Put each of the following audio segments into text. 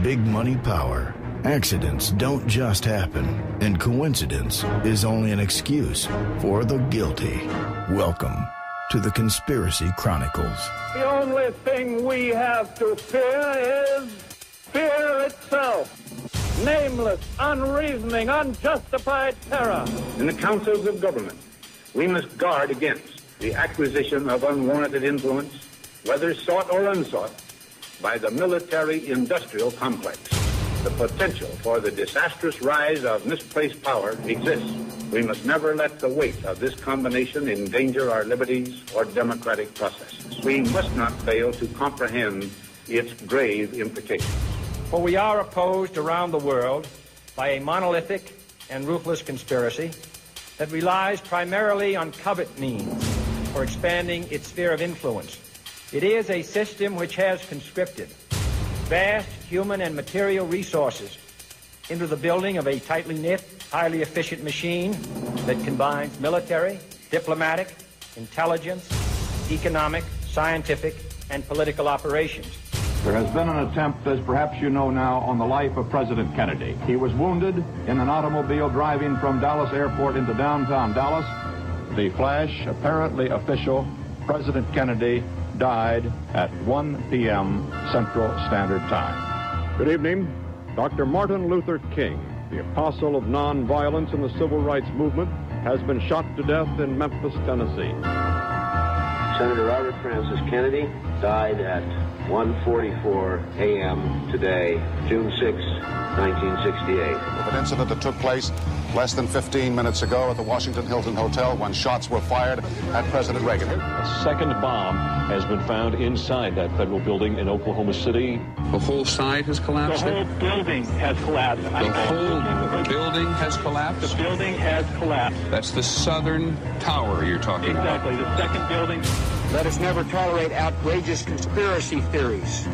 big money power, accidents don't just happen, and coincidence is only an excuse for the guilty. Welcome to the Conspiracy Chronicles. The only thing we have to fear is fear itself. Nameless, unreasoning, unjustified terror. In the councils of government, we must guard against the acquisition of unwarranted influence, whether sought or unsought, by the military-industrial complex. The potential for the disastrous rise of misplaced power exists. We must never let the weight of this combination endanger our liberties or democratic processes. We must not fail to comprehend its grave implications. For we are opposed around the world by a monolithic and ruthless conspiracy that relies primarily on covert means for expanding its sphere of influence. It is a system which has conscripted vast human and material resources into the building of a tightly knit, highly efficient machine that combines military, diplomatic, intelligence, economic, scientific, and political operations. There has been an attempt, as perhaps you know now, on the life of President Kennedy. He was wounded in an automobile driving from Dallas Airport into downtown Dallas. The flash, apparently official, President Kennedy died at 1 p.m. Central Standard Time. Good evening. Dr. Martin Luther King, the apostle of nonviolence in the civil rights movement, has been shot to death in Memphis, Tennessee. Senator Robert Francis Kennedy died at 1:44 a.m. today, June 6, 1968. An incident that took place less than 15 minutes ago at the Washington Hilton Hotel when shots were fired at President Reagan. A second bomb has been found inside that federal building in Oklahoma City. The whole side has collapsed? The whole building has collapsed. The whole building has collapsed? The building has collapsed. That's the southern tower you're talking about. Exactly, the second building. Let us never tolerate outrageous conspiracy theories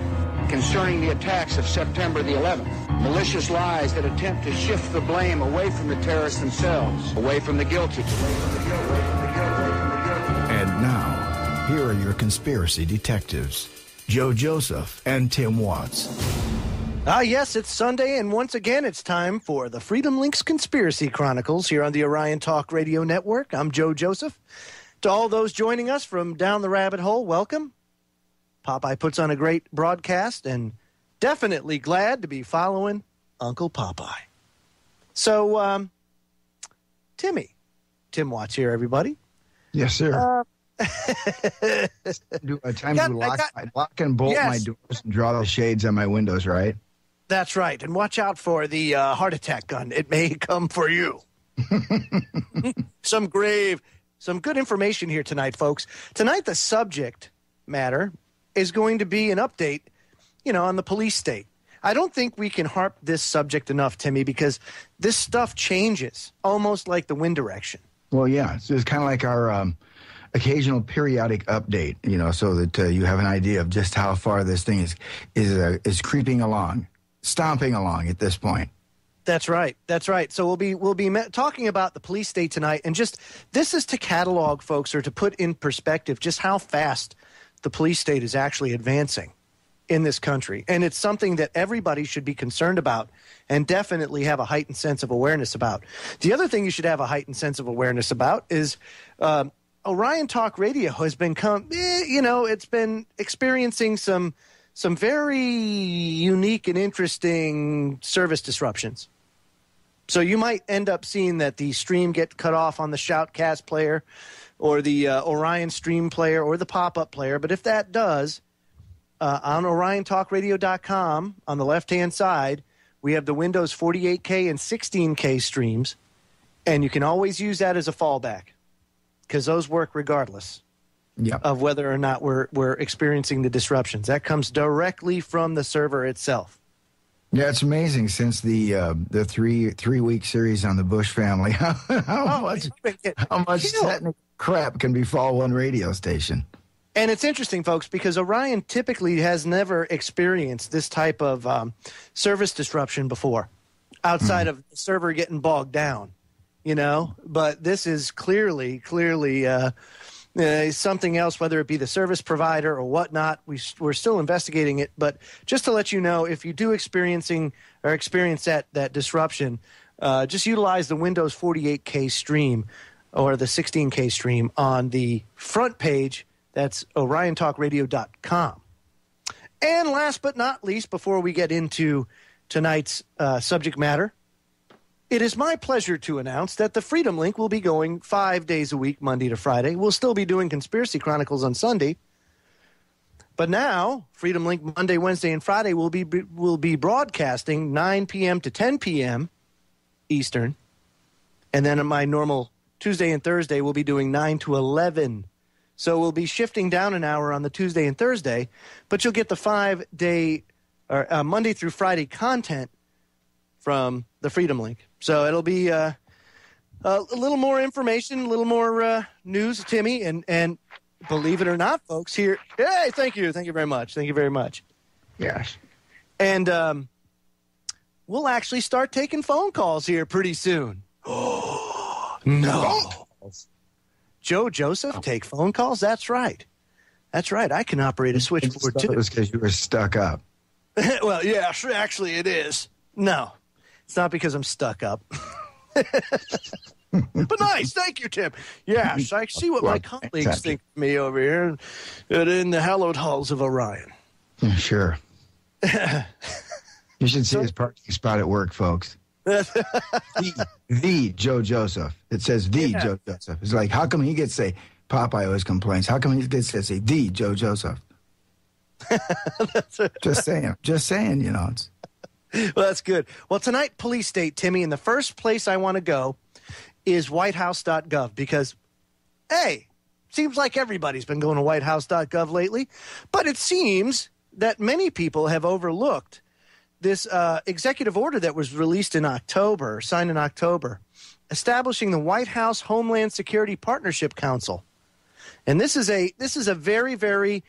concerning the attacks of September the 11th. Malicious lies that attempt to shift the blame away from the terrorists themselves, away from the guilty. And now, here are your conspiracy detectives, Joe Joseph and Tim Watts. Yes, it's Sunday, and once again, it's time for the Freedom Links Conspiracy Chronicles here on the Orion Talk Radio Network. I'm Joe Joseph. To all those joining us from down the rabbit hole, welcome. Popeye puts on a great broadcast, and definitely glad to be following Uncle Popeye. So, Tim Watts here, everybody. Yes, sir. Time to lock and bolt my doors and draw the shades on my windows, right? That's right. And watch out for the heart attack gun. It may come for you. Some good information here tonight, folks. Tonight, the subject matter is going to be an update, on the police state. I don't think we can harp this subject enough, Timmy, because this stuff changes almost like the wind direction. Well, yeah. It's kind of like our occasional periodic update, so that you have an idea of just how far this thing is creeping along, stomping along at this point. That's right. So we'll be talking about the police state tonight, and just this is to catalog, folks, or to put in perspective just how fast the police state is actually advancing in this country. And it's something that everybody should be concerned about and definitely have a heightened sense of awareness about. The other thing you should have a heightened sense of awareness about is Orion Talk Radio has it's been experiencing some very unique and interesting service disruptions. So you might end up seeing that the stream get cut off on the Shoutcast player or the Orion stream player or the pop-up player. But if that does, on OrionTalkRadio.com, on the left-hand side, we have the Windows 48K and 16K streams, and you can always use that as a fallback because those work regardless of whether or not we're experiencing the disruptions. That comes directly from the server itself. Yeah, it's amazing since the 3-week series on the Bush family how much technical crap can befall one radio station. And it's interesting, folks, because Orion typically has never experienced this type of service disruption before, outside of the server getting bogged down, But this is clearly something else, whether it be the service provider or whatnot. We're still investigating it, but just to let you know, if you do experience that disruption, just utilize the Windows 48K stream or the 16K stream on the front page. That's oriontalkradio.com. And last but not least, before we get into tonight's subject matter, it is my pleasure to announce that the Freedom Link will be going 5 days a week, Monday to Friday. We'll still be doing Conspiracy Chronicles on Sunday. But now, Freedom Link Monday, Wednesday, and Friday will be broadcasting 9 p.m. to 10 p.m. Eastern. And then on my normal Tuesday and Thursday, we'll be doing 9 to 11. So we'll be shifting down an hour on the Tuesday and Thursday, but you'll get the 5-day or Monday through Friday content from the Freedom Link. So it'll be a little more information, a little more news, Timmy, and believe it or not, folks, here. Hey, thank you very much. Yes. And we'll actually start taking phone calls here pretty soon. No. Joe Joseph, take phone calls? That's right. I can operate a switchboard, too. It was because you were stuck up. Well, yeah, sure, actually it is. No, it's not because I'm stuck up. But nice. Thank you, Tim. Yes, I see what my colleagues think of me over here in the hallowed halls of Orion. Sure. You should see his parking spot at work, folks. the Joe Joseph. It says the Joe Joseph. It's like, how come he gets to say, Popeye always complains, how come he gets to say the Joe Joseph? Just saying, you know. Well, that's good. Well, tonight, police state, Timmy, and the first place I want to go is whitehouse.gov because, hey, seems like everybody's been going to whitehouse.gov lately, but it seems that many people have overlooked this executive order that was released in October, signed in October, establishing the White House Homeland Security Partnership Council. And this is a very, very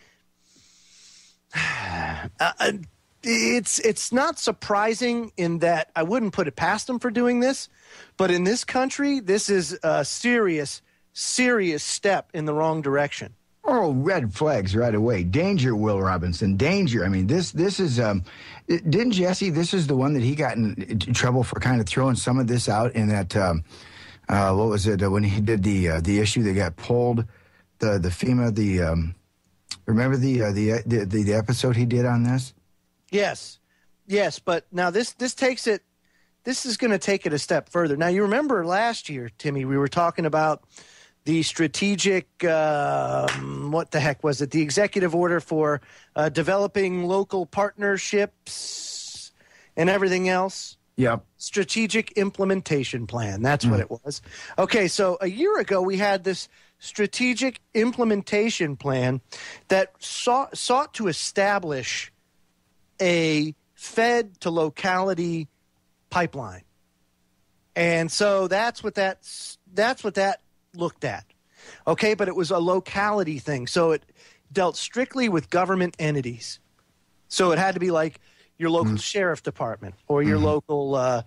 it's not surprising in that I wouldn't put it past them for doing this, but in this country, this is a serious step in the wrong direction. Oh, red flags right away. Danger, Will Robinson. Danger. I mean, this is, didn't Jesse, this is the one that he got in trouble for kind of throwing some of this out in that, what was it, when he did the issue that got pulled, the FEMA, remember the episode he did on this? Yes, but now this is going to take it a step further. Now, you remember last year, Timmy, we were talking about the strategic, what the heck was it? The executive order for developing local partnerships and everything else. Yep. Strategic implementation plan. That's what it was. Okay, so a year ago we had this strategic implementation plan that sought to establish a fed to locality pipeline. And so that's what that looked at. Okay, but it was a locality thing. So it dealt strictly with government entities. So it had to be like your local sheriff department or your local,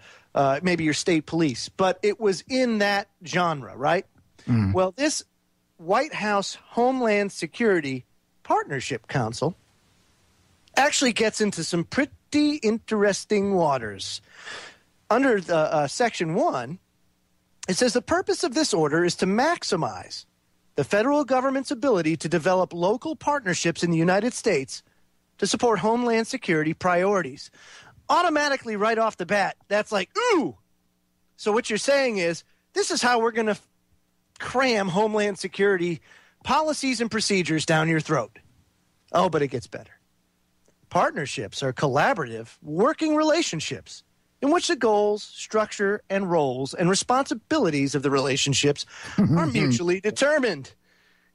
maybe your state police. But it was in that genre, right? Well, this White House Homeland Security Partnership Council actually gets into some pretty interesting waters. Under the Section 1, it says the purpose of this order is to maximize the federal government's ability to develop local partnerships in the United States to support homeland security priorities. Automatically, right off the bat, that's like, ooh. So what you're saying is, this is how we're going to cram homeland security policies and procedures down your throat. Oh, but it gets better. Partnerships are collaborative, working relationships in which the goals, structure, and roles and responsibilities of the relationships are mutually determined.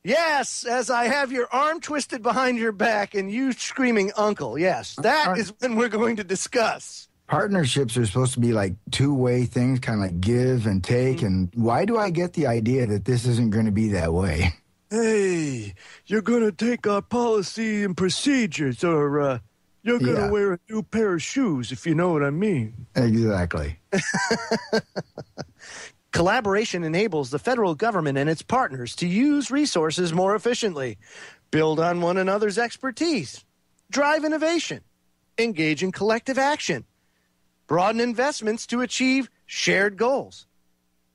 Yes, as I have your arm twisted behind your back and you screaming, uncle. Yes, that is when we're going to discuss. Partnerships are supposed to be like two-way things, kind of like give and take. And why do I get the idea that this isn't going to be that way? Hey, you're going to take our policy and procedures, or you're going to wear a new pair of shoes, if you know what I mean. Exactly. Collaboration enables the federal government and its partners to use resources more efficiently, build on one another's expertise, drive innovation, engage in collective action, broaden investments to achieve shared goals,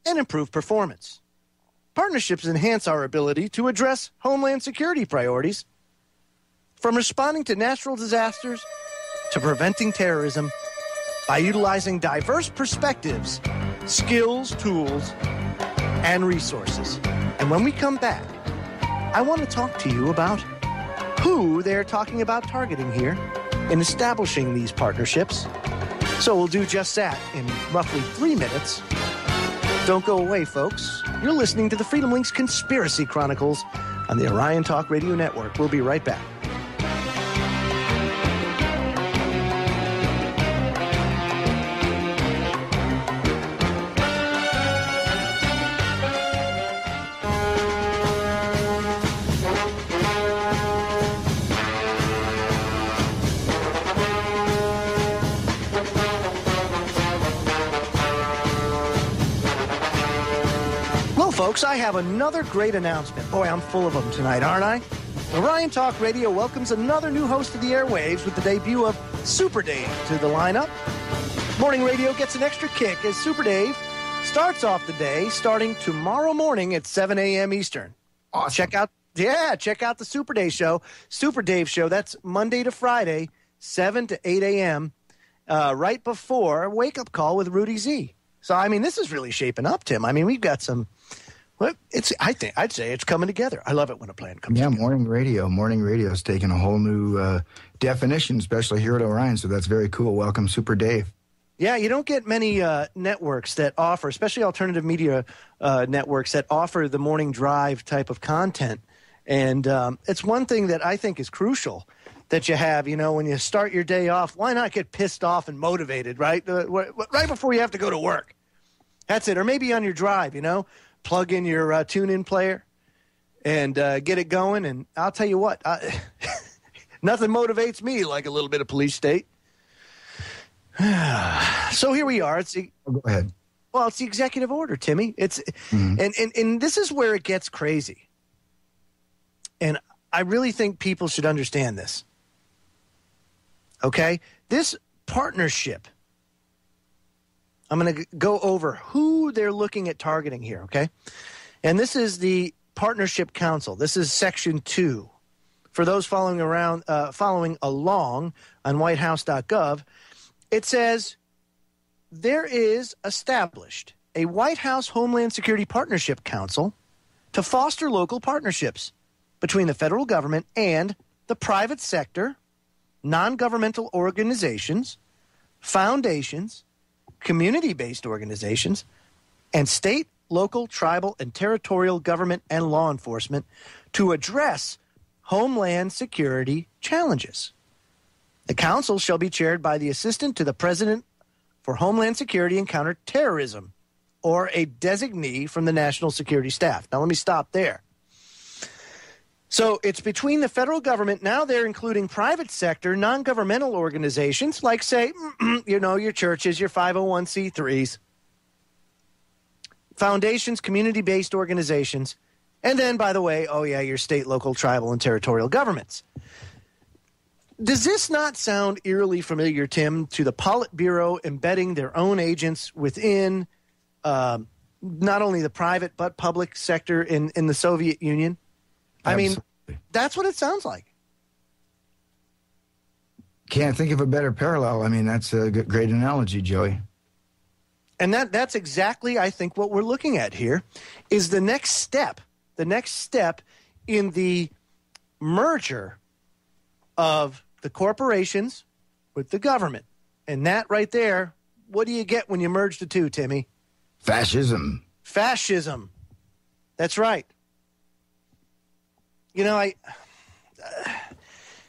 and improve performance. Partnerships enhance our ability to address homeland security priorities, from responding to natural disasters to preventing terrorism, by utilizing diverse perspectives, skills, tools, and resources. And when we come back, I want to talk to you about who they're talking about targeting here in establishing these partnerships. So we'll do just that in roughly 3 minutes. Don't go away, folks. You're listening to the Freedom Links Conspiracy Chronicles on the Orion Talk Radio Network. We'll be right back. Folks, I have another great announcement. Boy, I'm full of them tonight, aren't I? Orion Talk Radio welcomes another new host of the airwaves with the debut of Super Dave to the lineup. Morning radio gets an extra kick as Super Dave starts off the day starting tomorrow morning at 7 a.m. Eastern. Awesome. Check out the Super Dave Show. Super Dave Show, that's Monday to Friday, 7 to 8 a.m., right before Wake Up Call with Rudy Z. So, I mean, this is really shaping up, Tim. I mean, we've got some... Well, I'd say it's coming together. I love it when a plan comes together. Morning radio is taking a whole new definition, especially here at Orion, so that's very cool. Welcome, Super Dave. Yeah, you don't get many networks that offer, especially alternative media networks, that offer the morning drive type of content. And it's one thing that I think is crucial that you have, you know, when you start your day off. Why not get pissed off and motivated, right? Right before you have to go to work. That's it. Or maybe on your drive, you know. Plug in your tune-in player and get it going. And I'll tell you what, nothing motivates me like a little bit of police state. So here we are. Go ahead. Well, it's the executive order, Timmy. It's and this is where it gets crazy. And I really think people should understand this. Okay? This partnership, I'm going to go over who they're looking at targeting here, okay? And this is the Partnership Council. This is Section 2. For those following along on whitehouse.gov, it says, there is established a White House Homeland Security Partnership Council to foster local partnerships between the federal government and the private sector, non-governmental organizations, foundations, community-based organizations, and state, local, tribal, and territorial government and law enforcement to address homeland security challenges. The council shall be chaired by the Assistant to the President for Homeland Security and Counterterrorism, or a designee from the National Security Staff. Now, let me stop there. So it's between the federal government. Now they're including private sector, non-governmental organizations like, say, you know, your churches, your 501c3s, foundations, community-based organizations, and then, by the way, your state, local, tribal, and territorial governments. Does this not sound eerily familiar, Tim, to the Politburo embedding their own agents within not only the private but public sector in the Soviet Union? Absolutely. I mean, that's what it sounds like. Can't think of a better parallel. I mean, that's a great analogy, Joey. And that's exactly, I think, what we're looking at here is the next step in the merger of the corporations with the government. And that right there, what do you get when you merge the two, Timmy? Fascism. That's right. You know,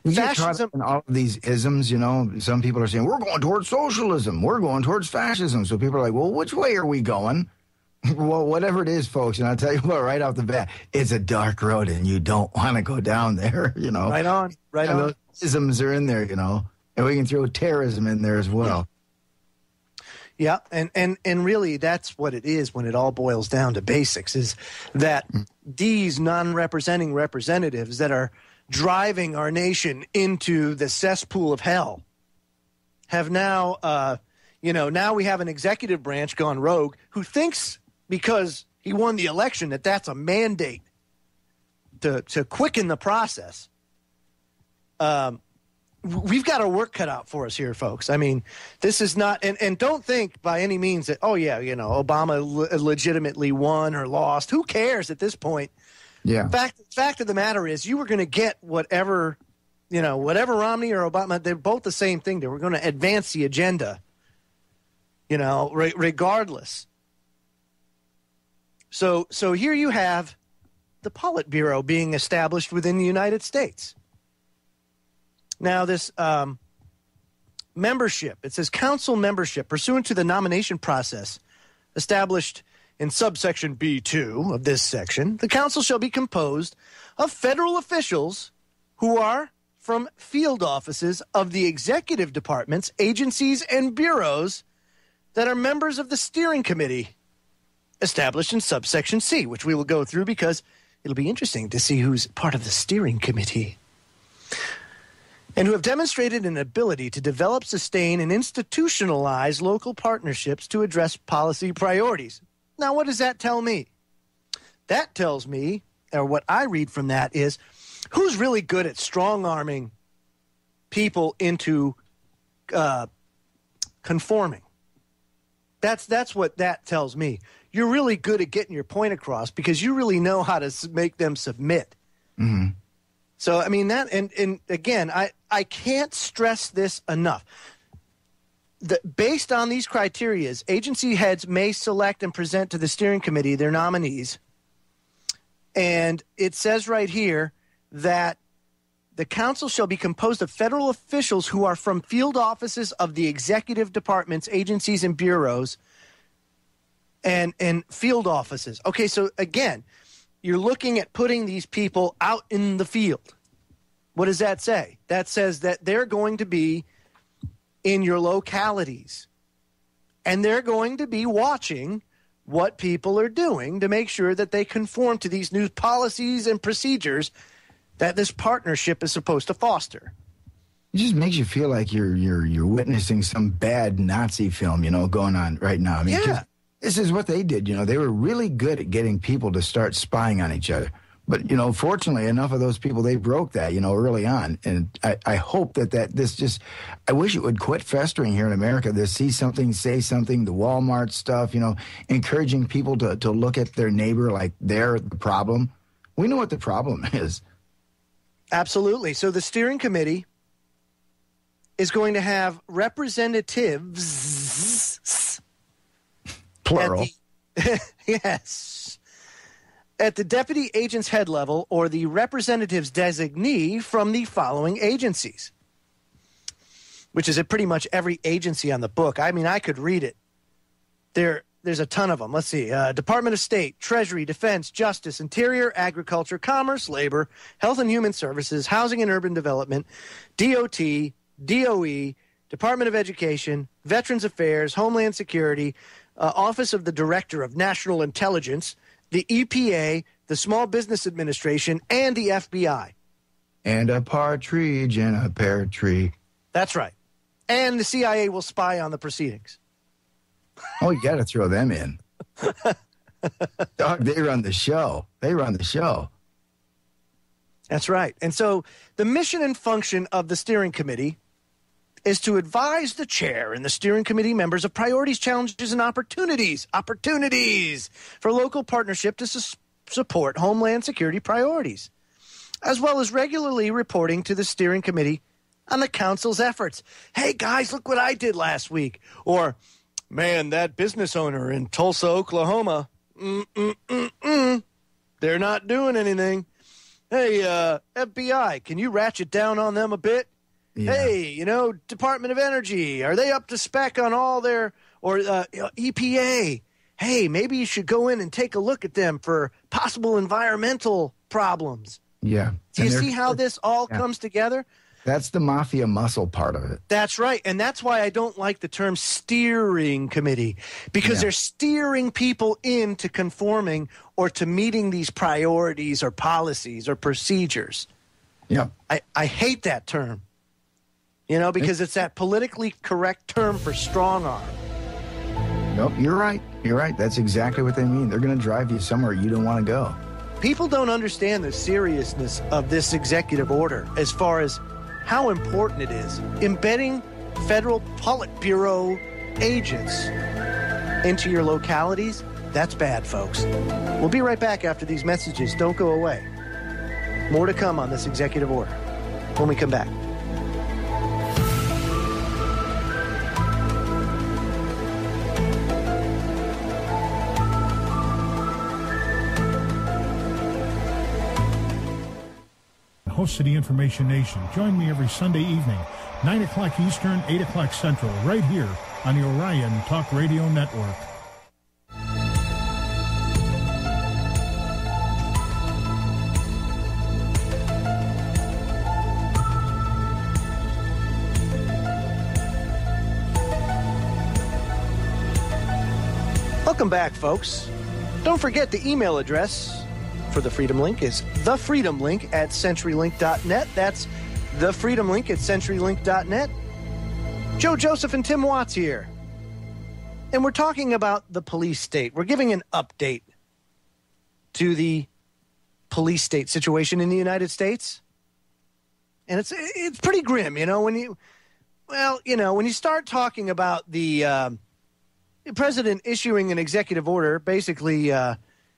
we get caught up in all of these isms, you know. Some people are saying, we're going towards socialism. We're going towards fascism. So people are like, well, which way are we going? Well, whatever it is, folks, and I'll tell you what, right off the bat, it's a dark road, and you don't want to go down there, you know. Right on. Those isms are in there, you know, and we can throw terrorism in there as well. Yeah, and really that's what it is when it all boils down to basics, is that these non-representing representatives that are driving our nation into the cesspool of hell have now, now we have an executive branch gone rogue who thinks because he won the election that that's a mandate to quicken the process. We've got our work cut out for us here, folks. I mean, this is not, and don't think by any means that, Obama legitimately won or lost. Who cares at this point? Yeah. Fact of the matter is, you were going to get whatever Romney or Obama, they're both the same thing. They were going to advance the agenda, regardless. So here you have the Politburo being established within the United States. Now, this membership, it says council membership pursuant to the nomination process established in subsection B2 of this section. The council shall be composed of federal officials who are from field offices of the executive departments, agencies, and bureaus that are members of the steering committee established in subsection C, which we will go through because it'll be interesting to see who's part of the steering committee. And who have demonstrated an ability to develop, sustain, and institutionalize local partnerships to address policy priorities. Now, what does that tell me? That tells me, or what I read from that is, who's really good at strong-arming people into conforming. That's what that tells me. You're really good at getting your point across because you really know how to make them submit. Mm-hmm. So, I mean, that, and again, I can't stress this enough. Based on these criteria, agency heads may select and present to the steering committee their nominees. And it says right here that the council shall be composed of federal officials who are from field offices of the executive departments, agencies, and bureaus, and field offices. Okay, so again, you're looking at putting these people out in the field. What does that say? That says that they're going to be in your localities, and they're going to be watching what people are doing to make sure that they conform to these new policies and procedures that this partnership is supposed to foster. It just makes you feel like you're witnessing some bad Nazi film, going on right now. I mean, yeah. This is what they did. They were really good at getting people to start spying on each other. But, fortunately, enough of those people, they broke that, early on. And I hope I wish it would quit festering here in America. To see something, say something, the Walmart stuff, encouraging people to look at their neighbor like they're the problem. We know what the problem is. Absolutely. So the steering committee is going to have representatives. Plural. Yes. At the deputy agent's head level or the representative's designee from the following agencies, which is at pretty much every agency on the book. I mean, I could read it. There's a ton of them. Let's see. Department of State, Treasury, Defense, Justice, Interior, Agriculture, Commerce, Labor, Health and Human Services, Housing and Urban Development, DOT, DOE, Department of Education, Veterans Affairs, Homeland Security, Office of the Director of National Intelligence, the EPA, the Small Business Administration, and the FBI. And a partridge in a pear tree. That's right. And the CIA will spy on the proceedings. Oh, you got to throw them in. Dog, they run the show. That's right. And so the mission and function of the steering committee is to advise the chair and the steering committee members of priorities, challenges, and opportunities for local partnership to support Homeland Security priorities, as well as regularly reporting to the steering committee on the council's efforts. Hey, guys, look what I did last week. Or, man, that business owner in Tulsa, Oklahoma, they're not doing anything. Hey, FBI, can you ratchet down on them a bit? Yeah. Hey, Department of Energy, are they up to spec on all their, or EPA? Hey, maybe you should go in and take a look at them for possible environmental problems. Yeah. Do you see how this all comes together? That's the mafia muscle part of it. That's right. And that's why I don't like the term steering committee, because they're steering people into conforming or to meeting these priorities or policies or procedures. Yep. I hate that term, because it's that politically correct term for strong arm. Nope, you're right. You're right. That's exactly what they mean. They're going to drive you somewhere you don't want to go. People don't understand the seriousness of this executive order as far as how important it is. Embedding federal Politburo agents into your localities, that's bad, folks. We'll be right back after these messages. Don't go away. More to come on this executive order when we come back. Host of the Information Nation. Join me every Sunday evening, 9 o'clock Eastern, 8 o'clock Central, right here on the Orion Talk Radio Network. Welcome back, folks. Don't forget the email address for the Freedom Link is thefreedomlink@centurylink.net. That's thefreedomlink@centurylink.net. Joe Joseph and Tim Watts here. And we're talking about the police state. We're giving an update to the police state situation in the United States. And it's pretty grim, when you start talking about the president issuing an executive order, basically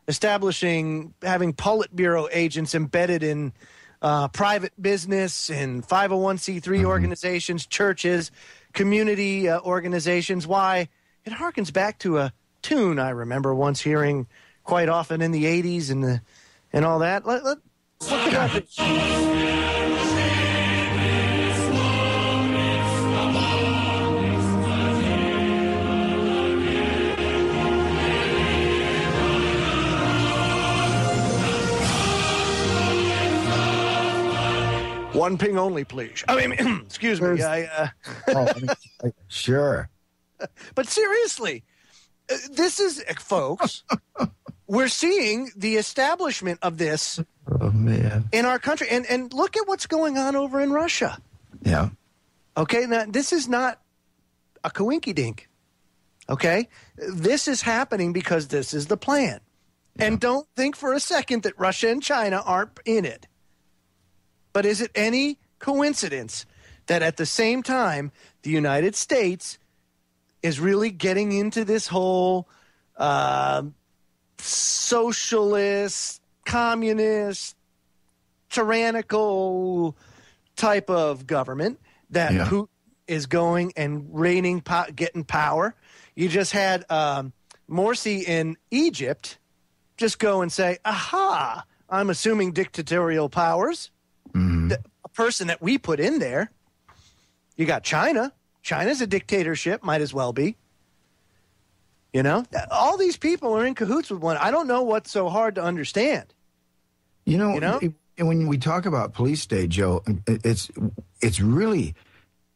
establishing, having Politburo agents embedded in private business and 501c3 organizations, churches, community organizations. Why? It harkens back to a tune I remember once hearing quite often in the 80s and all that. Let's look at it. One ping only, please. Excuse me. Sure. But seriously, this is, folks, we're seeing the establishment of this in our country. And look at what's going on over in Russia. Yeah. Okay, now this is not a coinky-dink. Okay? This is happening because this is the plan. Yeah. And don't think for a second that Russia and China aren't in it. But is it any coincidence that at the same time the United States is really getting into this whole socialist, communist, tyrannical type of government that Putin is going and reigning, getting power? You just had Morsi in Egypt just go and say, aha, I'm assuming dictatorial powers. A person that we put in there. You got China. China's a dictatorship, might as well be. All these people are in cahoots with one. I don't know what's so hard to understand. When we talk about police state, Joe, it's really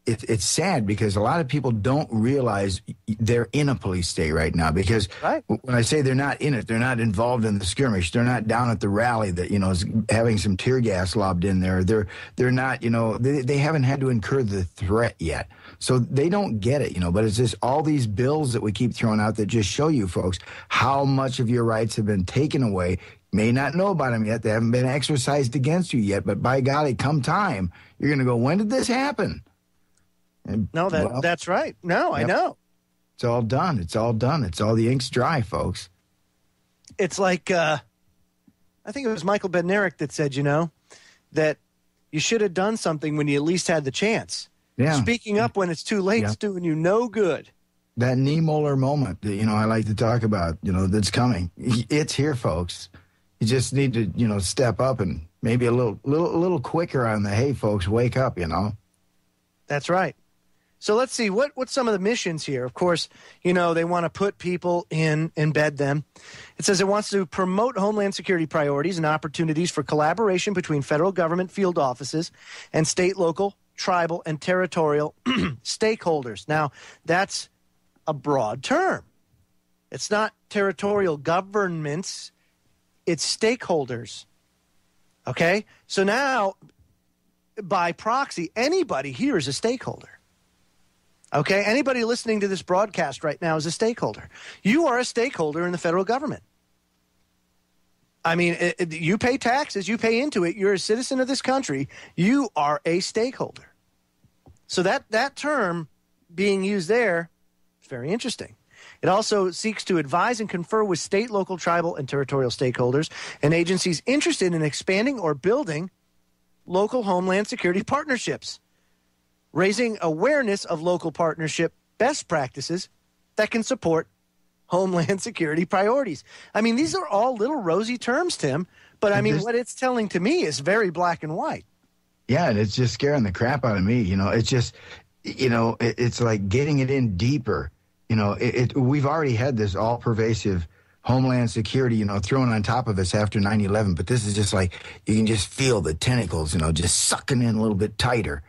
it's sad because a lot of people don't realize they're in a police state right now. Because when I say they're not in it, they're not involved in the skirmish. They're not down at the rally that is having some tear gas lobbed in there. They're not they haven't had to incur the threat yet, so they don't get it. But it's just all these bills that we keep throwing out that just show you folks how much of your rights have been taken away. May not know about them yet. They haven't been exercised against you yet. But by golly, come time, you're going to go, when did this happen? And, that's right. No, I know. It's all done. It's all done. It's all the ink's dry, folks. It's like, I think it was Michael Bednarik that said, that you should have done something when you at least had the chance. Yeah. Speaking up when it's too late is doing you no good. That Niemöller moment that, I like to talk about, that's coming. It's here, folks. You just need to, step up and maybe a little quicker on the, hey, folks, wake up, That's right. So let's see, what's some of the missions here? Of course, they want to put people embed them. It says it wants to promote Homeland Security priorities and opportunities for collaboration between federal government field offices and state, local, tribal, and territorial stakeholders. Now, that's a broad term. It's not territorial governments, it's stakeholders. Okay? So now, by proxy, anybody here is a stakeholder. Okay? Anybody listening to this broadcast right now is a stakeholder. You are a stakeholder in the federal government. I mean, you pay taxes, you pay into it, you're a citizen of this country, you are a stakeholder. So that term being used there is very interesting. It also seeks to advise and confer with state, local, tribal, and territorial stakeholders and agencies interested in expanding or building local Homeland Security partnerships, raising awareness of local partnership best practices that can support Homeland Security priorities. I mean, these are all little rosy terms, Tim, but I mean, what it's telling to me is very black and white. Yeah, and it's just scaring the crap out of me. It's just, it's like getting it in deeper. We've already had this all-pervasive Homeland Security, thrown on top of us after 9/11, but this is just like, you can just feel the tentacles, just sucking in a little bit tighter.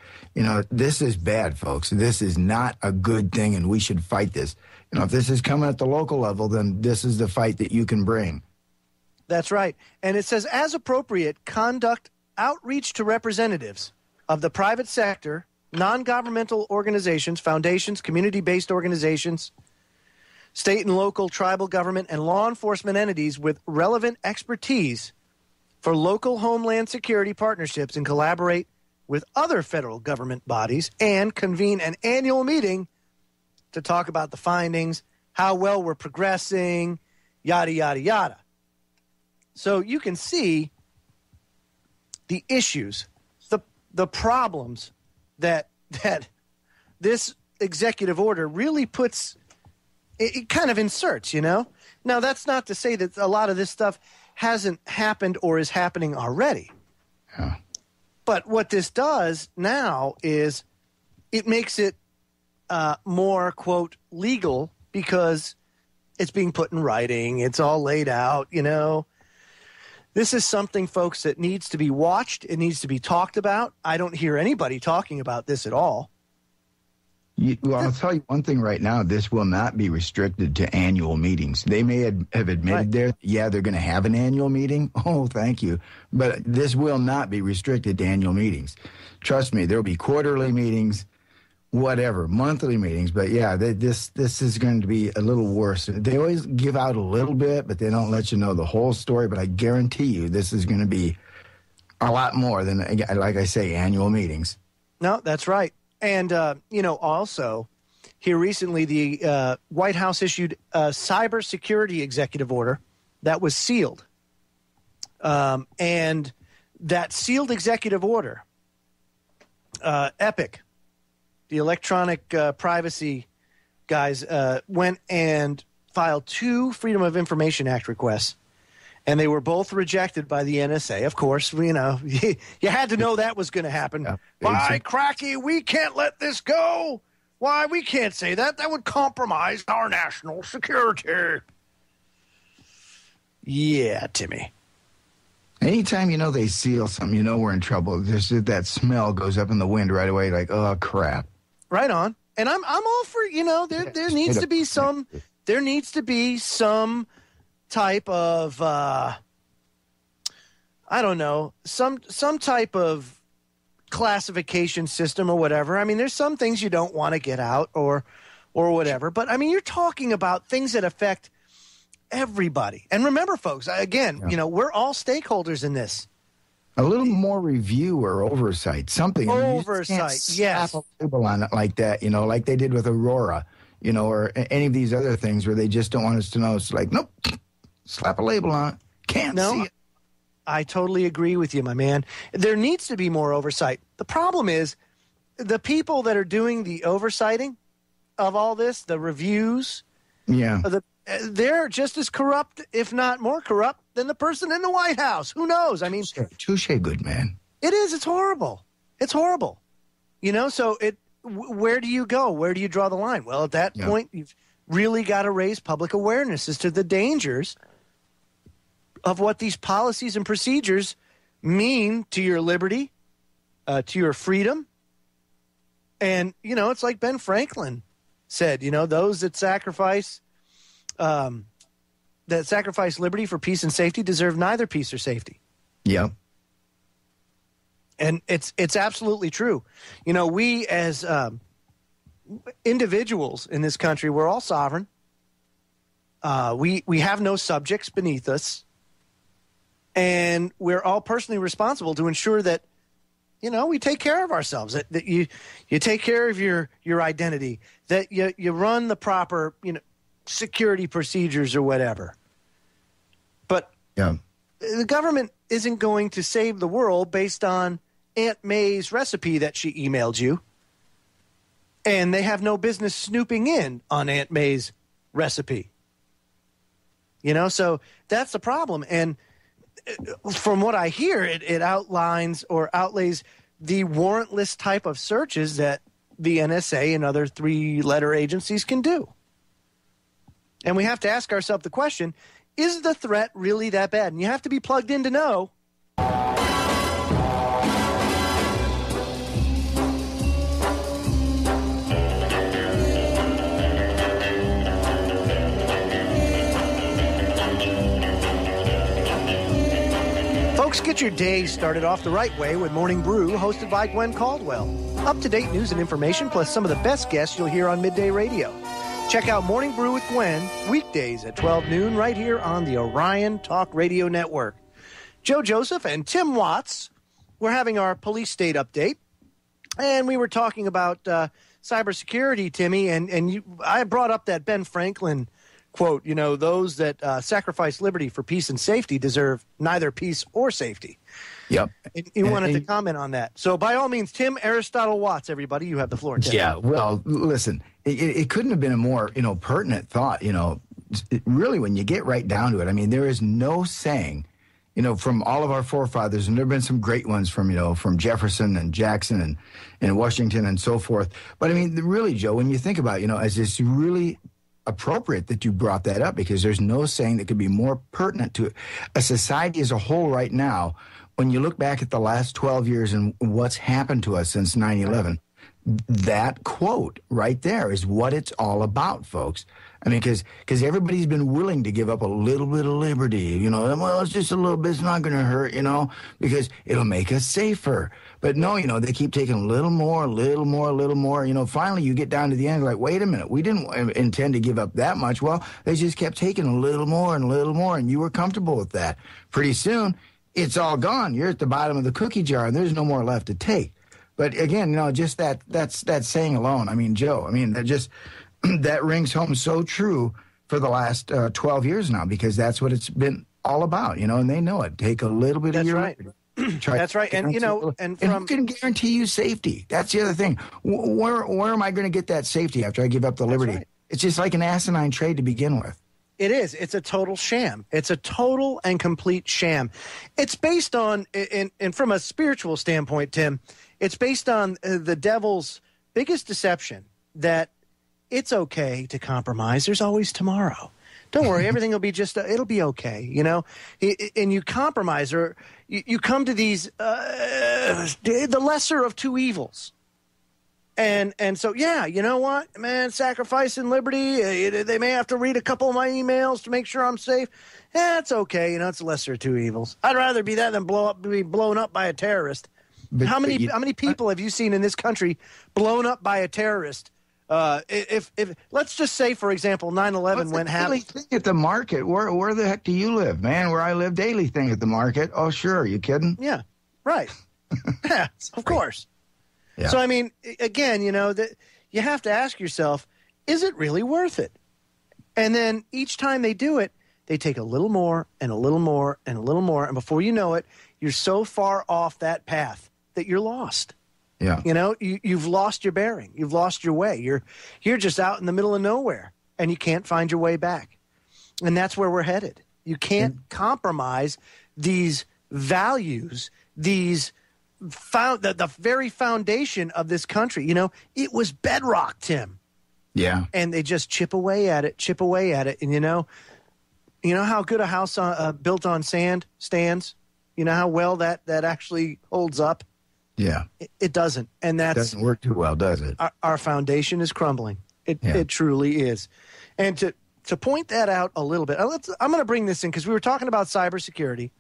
This is bad, folks. This is not a good thing, and we should fight this. If this is coming at the local level, then this is the fight that you can bring. That's right. And it says, as appropriate, conduct outreach to representatives of the private sector, non-governmental organizations, foundations, community-based organizations, state and local tribal government, and law enforcement entities with relevant expertise for local Homeland Security partnerships, and collaborate with other federal government bodies, and convene an annual meeting to talk about the findings, how well we're progressing, yada, yada, yada. So you can see the issues, the problems that this executive order really puts, it kind of inserts, Now, that's not to say that a lot of this stuff hasn't happened or is happening already. Yeah. But what this does now is it makes it more, quote, legal, because it's being put in writing. It's all laid out, This is something, folks, that needs to be watched. It needs to be talked about. I don't hear anybody talking about this at all. Well, I'll tell you one thing right now. This will not be restricted to annual meetings. They may have admitted they're going to have an annual meeting. Oh, thank you. But this will not be restricted to annual meetings. Trust me, there will be quarterly meetings, whatever, monthly meetings. But yeah, this is going to be a little worse. They always give out a little bit, but they don't let you know the whole story. But I guarantee you this is going to be a lot more than, like I say, annual meetings. No, that's right. And, also, here recently, the White House issued a cybersecurity executive order that was sealed. And that sealed executive order, EPIC, the electronic privacy guys, went and filed 2 Freedom of Information Act requests. And they were both rejected by the NSA. Of course, you had to know that was going to happen. Yeah, by cracky, we can't let this go. Why, we can't say that. That would compromise our national security. Yeah, Timmy. Anytime, they seal something, we're in trouble. Just that smell goes up in the wind right away, like, oh, crap. Right on. And I'm all for, there needs to be some type of some type of classification system or whatever. I mean, there's some things you don't want to get out or whatever, but I mean, you're talking about things that affect everybody. And remember, folks, again, we're all stakeholders in this. A little more review or oversight, something. Oversight, yes. Slap a label on it like that, like they did with Aurora, or any of these other things where they just don't want us to know. It's like, nope. Slap a label on it. Can't see it. I totally agree with you, my man. There needs to be more oversight. The problem is the people that are doing the oversighting of all this, the reviews, they're just as corrupt, if not more corrupt, than the person in the White House. Who knows? I mean, touche, good man. It is. It's horrible. It's horrible. So where do you go? Where do you draw the line? Well, at that point, you've really got to raise public awareness as to the dangers of what these policies and procedures mean to your liberty, to your freedom. And, it's like Ben Franklin said, those that sacrifice liberty for peace and safety deserve neither peace or safety. Yeah. And it's absolutely true. We as individuals in this country, we're all sovereign. We have no subjects beneath us. And we're all personally responsible to ensure that, we take care of ourselves, that you take care of your identity, that you run the proper, security procedures or whatever. But the government isn't going to save the world based on Aunt May's recipe that she emailed you. And they have no business snooping in on Aunt May's recipe. So that's the problem. And from what I hear, it outlines or outlays the warrantless type of searches that the NSA and other three-letter agencies can do. And we have to ask ourselves the question, is the threat really that bad? And you have to be plugged in to know. Folks, get your day started off the right way with Morning Brew, hosted by Gwen Caldwell. Up-to-date news and information, plus some of the best guests you'll hear on Midday Radio. Check out Morning Brew with Gwen, weekdays at 12 noon, right here on the Orion Talk Radio Network. Joe Joseph and Tim Watts, we're having our police state update, and we were talking about cybersecurity, Timmy, and I brought up that Ben Franklin quote, those that sacrifice liberty for peace and safety deserve neither peace or safety. Yep. And you wanted to comment on that. So by all means, Tim Aristotle Watts, everybody, you have the floor. Tim. Yeah, well, listen, it couldn't have been a more, pertinent thought, really when you get right down to it. I mean, there is no saying, from all of our forefathers, and there have been some great ones from Jefferson and Jackson and Washington and so forth. But I mean, really, Joe, when you think about, as it's really appropriate that you brought that up, because there's no saying that could be more pertinent to a society as a whole right now. When you look back at the last 12 years and what's happened to us since 9/11, that quote right there is what it's all about, folks. I mean, because everybody's been willing to give up a little bit of liberty, well, it's just a little bit, it's not going to hurt, because it'll make us safer. But no, they keep taking a little more. Finally, you get down to the end, like, wait a minute, we didn't intend to give up that much. Well, they just kept taking a little more, and you were comfortable with that. Pretty soon, it's all gone. You're at the bottom of the cookie jar, and there's no more left to take. But again, just that saying alone, I mean, Joe, that rings home so true for the last 12 years now, because that's what it's been all about, and they know it. Take a little bit of your liberty. That's right. And, and who can guarantee you safety? That's the other thing. Where am I going to get that safety after I give up the liberty? Right. It's just like an asinine trade to begin with. It is. It's a total sham. It's a total and complete sham. It's based on, and from a spiritual standpoint, Tim, it's based on the devil's biggest deception, that it's okay to compromise. There's always tomorrow. Don't worry, everything will be it'll be okay, And you compromise, or you come to these, the lesser of two evils. And so, yeah, you know what, man, sacrificing liberty, they may have to read a couple of my emails to make sure I'm safe. Yeah, it's okay. It's the lesser of two evils. I'd rather be that than be blown up by a terrorist. But, how many people have you seen in this country blown up by a terrorist? If let's just say, for example, 9/11 went daily thing at the market. Where the heck do you live, man? Where I live, daily thing at the market. Oh, sure. Are you kidding? Yeah, right. Yeah, of course. Yeah. So, I mean, again, that you have to ask yourself, is it really worth it? And then each time they do it, they take a little more and a little more and a little more. And before you know it, you're so far off that path that you're lost. Yeah. You've lost your bearing. You've lost your way. You're just out in the middle of nowhere, and you can't find your way back. And that's where we're headed. You can't compromise these values, these the very foundation of this country. It was bedrock, Tim. Yeah. And they just chip away at it. And you know how good a house built on sand stands? You know how well that actually holds up? Yeah. It doesn't. And that doesn't work too well, does it? Our foundation is crumbling. It truly is. And to point that out a little bit, I'm going to bring this in because we were talking about cybersecurity.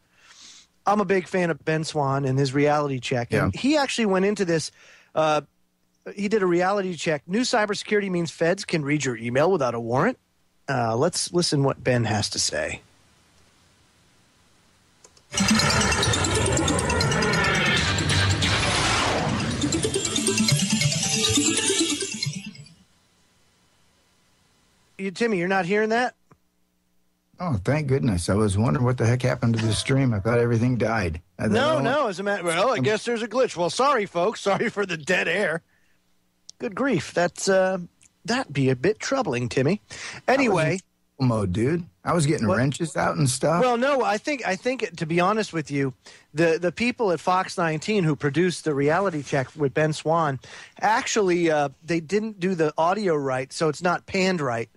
I'm a big fan of Ben Swan and his reality check. And he actually went into this. He did a reality check. New cybersecurity means feds can read your email without a warrant. Let's listen what Ben has to say. Timmy, you're not hearing that? Oh, thank goodness. I was wondering what the heck happened to the stream. I thought everything died. No. As a matter, I guess there's a glitch. Well, sorry, folks. Sorry for the dead air. Good grief. That'd be a bit troubling, Timmy. Anyway. Mode, dude. I was getting wrenches out and stuff. Well, no, I think to be honest with you, the people at Fox 19 who produced the reality check with Ben Swan, actually they didn't do the audio right, so it's not panned right.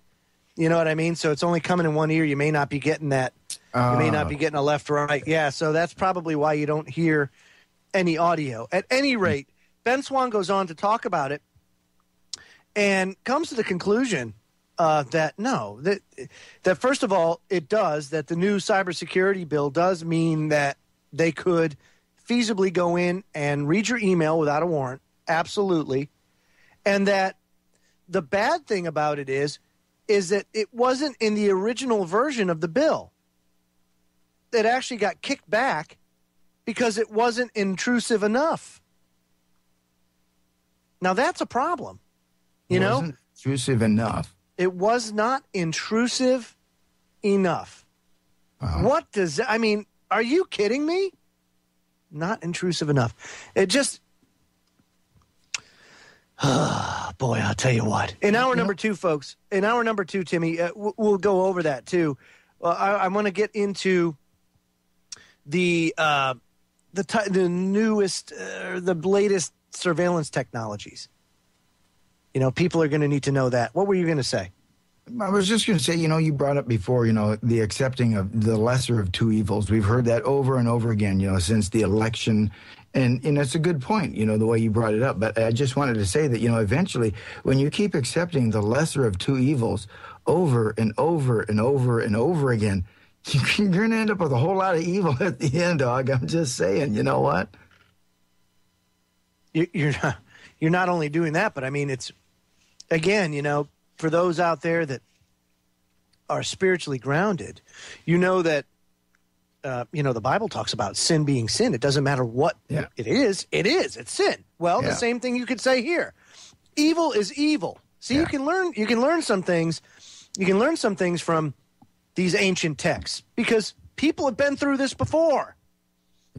You know what I mean? So it's only coming in one ear. You may not be getting that. You may not be getting a left-right. Yeah, so that's probably why you don't hear any audio. At any rate, Ben Swan goes on to talk about it and comes to the conclusion that first of all, it does, that the new cybersecurity bill does mean that they could feasibly go in and read your email without a warrant. Absolutely. And that the bad thing about it is that it wasn't in the original version of the bill. It actually got kicked back because it wasn't intrusive enough. Now, that's a problem. It wasn't intrusive enough. It was not intrusive enough. What does that, I mean, are you kidding me? Not intrusive enough. It just, boy, I'll tell you what. In hour number 2, folks, Timmy, we'll go over that too. I want to get into the newest, the latest surveillance technologies. People are going to need to know that. What were you going to say? I was just going to say, you brought up before, the accepting of the lesser of two evils. We've heard that over and over again, since the election. And it's a good point, the way you brought it up. But I just wanted to say that, eventually, when you keep accepting the lesser of two evils over and over and over and over again, you're going to end up with a whole lot of evil at the end, dog. I'm just saying, you know what? You're not only doing that, but I mean, it's, again, for those out there that are spiritually grounded, that, the Bible talks about sin being sin. It doesn't matter what it is. It's sin. Well, the same thing you could say here. Evil is evil. See, you can learn some things. You can learn some things from these ancient texts because people have been through this before.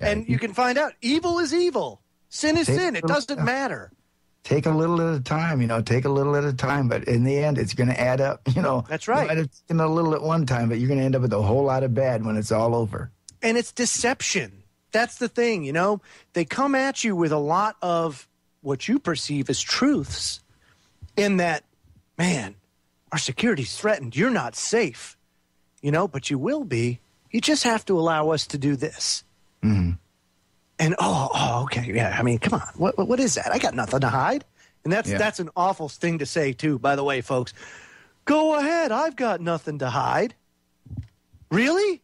And you can find out evil is evil. Sin is sin. It doesn't matter. Take a little at a time, take a little at a time. But in the end, it's going to add up, That's right. You might have taken a little at one time, but you're going to end up with a whole lot of bad when it's all over. And it's deception. That's the thing, They come at you with a lot of what you perceive as truths in that, man, our security's threatened. You're not safe, but you will be. You just have to allow us to do this. Mm-hmm. And, okay, yeah, I mean, come on. What is that? I got nothing to hide. And that's an awful thing to say, too, by the way, folks. Go ahead. I've got nothing to hide. Really?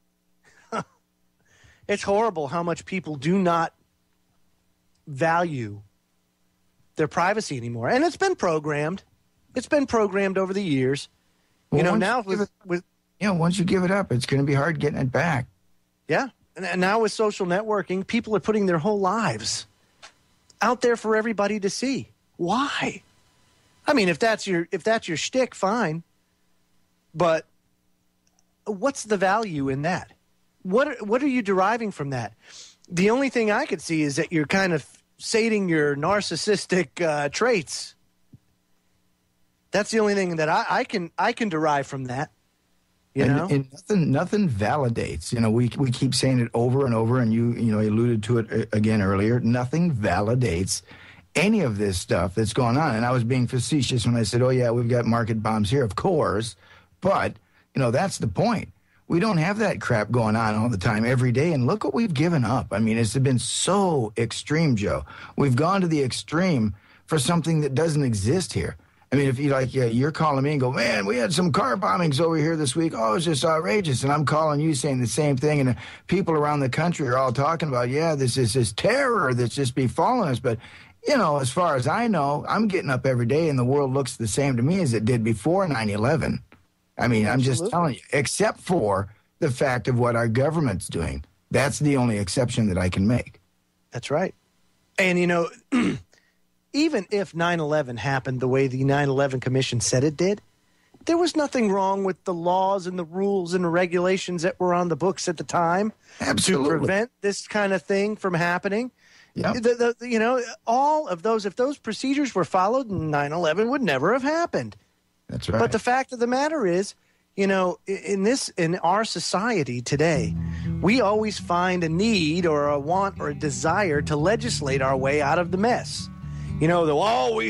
It's horrible how much people do not value their privacy anymore. And it's been programmed. It's been programmed over the years. Well, now once you give it up, it's going to be hard getting it back. Yeah. And now with social networking, people are putting their whole lives out there for everybody to see. Why? I mean, if that's your shtick, fine. But what's the value in that? What are you deriving from that? The only thing I could see is that you're kind of sating your narcissistic traits. That's the only thing that I can derive from that. And nothing validates. We keep saying it over and over, and you alluded to it again earlier. Nothing validates any of this stuff that's going on. And I was being facetious when I said, oh, yeah, we've got market bombs here, of course. But, that's the point. We don't have that crap going on all the time, every day. And look what we've given up. I mean, it's been so extreme, Joe. We've gone to the extreme for something that doesn't exist here. I mean, if you're calling me and go, man, we had some car bombings over here this week. Oh, it's just outrageous. And I'm calling you saying the same thing. And people around the country are all talking about, this is this terror that's just befallen us. But, as far as I know, I'm getting up every day and the world looks the same to me as it did before 9/11. I mean, I'm just telling you, except for the fact of what our government's doing. That's the only exception that I can make. That's right. And, even if 9/11 happened the way the 9/11 Commission said it did, there was nothing wrong with the laws and the rules and the regulations that were on the books at the time to prevent this kind of thing from happening. Yep. All of those, if those procedures were followed, 9/11 would never have happened. That's right. But the fact of the matter is, in our society today, we always find a need or a want or a desire to legislate our way out of the mess. We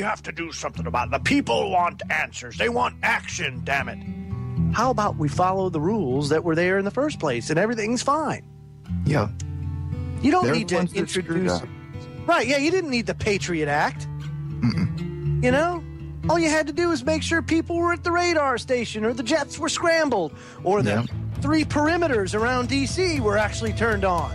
have to do something about it. The people want answers. They want action, damn it. How about we follow the rules that were there in the first place and everything's fine? Yeah. You don't need to introduce... Right, yeah, you didn't need the Patriot Act. All you had to do was make sure people were at the radar station or the jets were scrambled or the 3 perimeters around D.C. were actually turned on.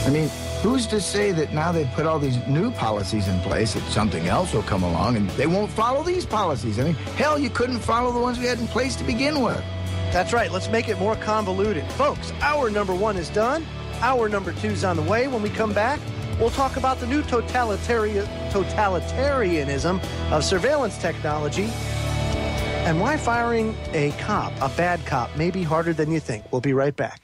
I mean, who's to say that now they've put all these new policies in place that something else will come along and they won't follow these policies? I mean, hell, you couldn't follow the ones we had in place to begin with. That's right. Let's make it more convoluted. Folks, hour number 1 is done. Hour number 2 is on the way. When we come back, we'll talk about the new totalitarianism of surveillance technology and why firing a bad cop, may be harder than you think. We'll be right back.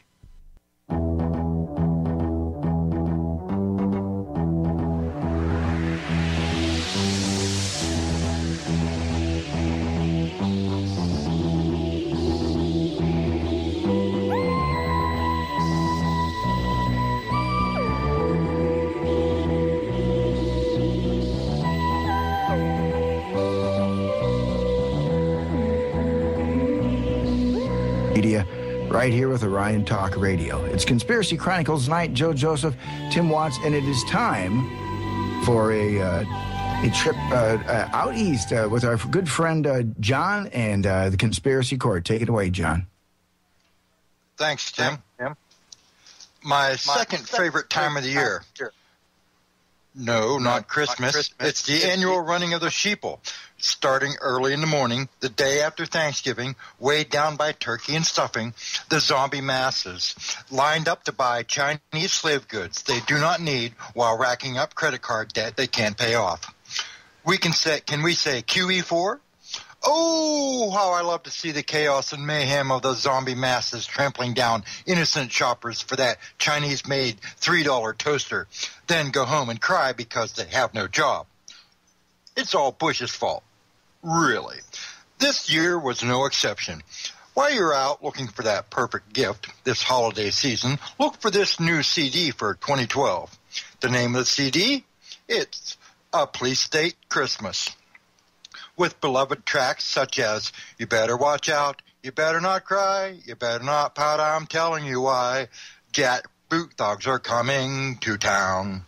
Right here with Orion Talk Radio. It's Conspiracy Chronicles Night. Joe Joseph, Tim Watts, and it is time for a trip out east with our good friend John and the Conspiracy Court. Take it away, John. Thanks, Tim. My second favorite time of the year. No, not Christmas. It's the annual running of the sheeple, starting early in the morning, the day after Thanksgiving, weighed down by turkey and stuffing, the zombie masses, lined up to buy Chinese slave goods they do not need while racking up credit card debt they can't pay off. Can we say QE4? Oh, how I love to see the chaos and mayhem of the zombie masses trampling down innocent shoppers for that Chinese-made $3 toaster, then go home and cry because they have no job. It's all Bush's fault. Really. This year was no exception. While you're out looking for that perfect gift this holiday season, look for this new CD for 2012. The name of the CD? It's A Police State Christmas. With beloved tracks such as You Better Watch Out, You Better Not Cry, You Better Not Pout, I'm Telling You Why, Jack Boot Dogs Are Coming to Town,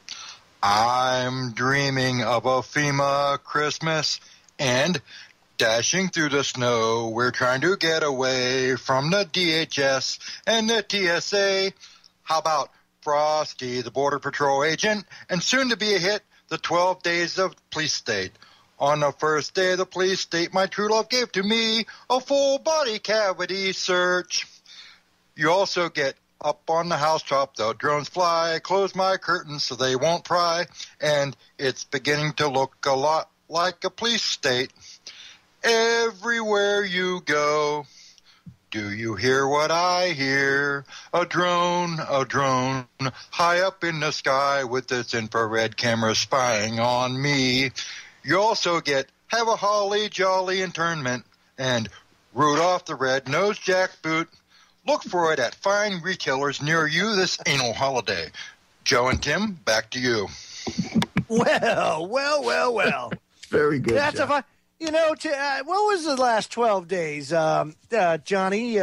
I'm Dreaming of a FEMA Christmas, and Dashing Through the Snow, We're Trying to Get Away from the DHS and the TSA. How about Frosty the Border Patrol Agent, and soon to be a hit, The 12 Days of Police State. On the first day of the police state, my true love gave to me a full body cavity search. You also get Up on the Housetop, the drones fly, close my curtains so they won't pry, and it's beginning to look a lot like a police state. Everywhere you go, do you hear what I hear? A drone, high up in the sky with its infrared camera spying on me. You also get Have a Holly Jolly Internment and Rudolph the Red-Nosed Jackboot Look for it at fine retailers near you this anal holiday. Joe and Tim, back to you. Well. Very good. That's Joe. what was the last 12 days, Johnny?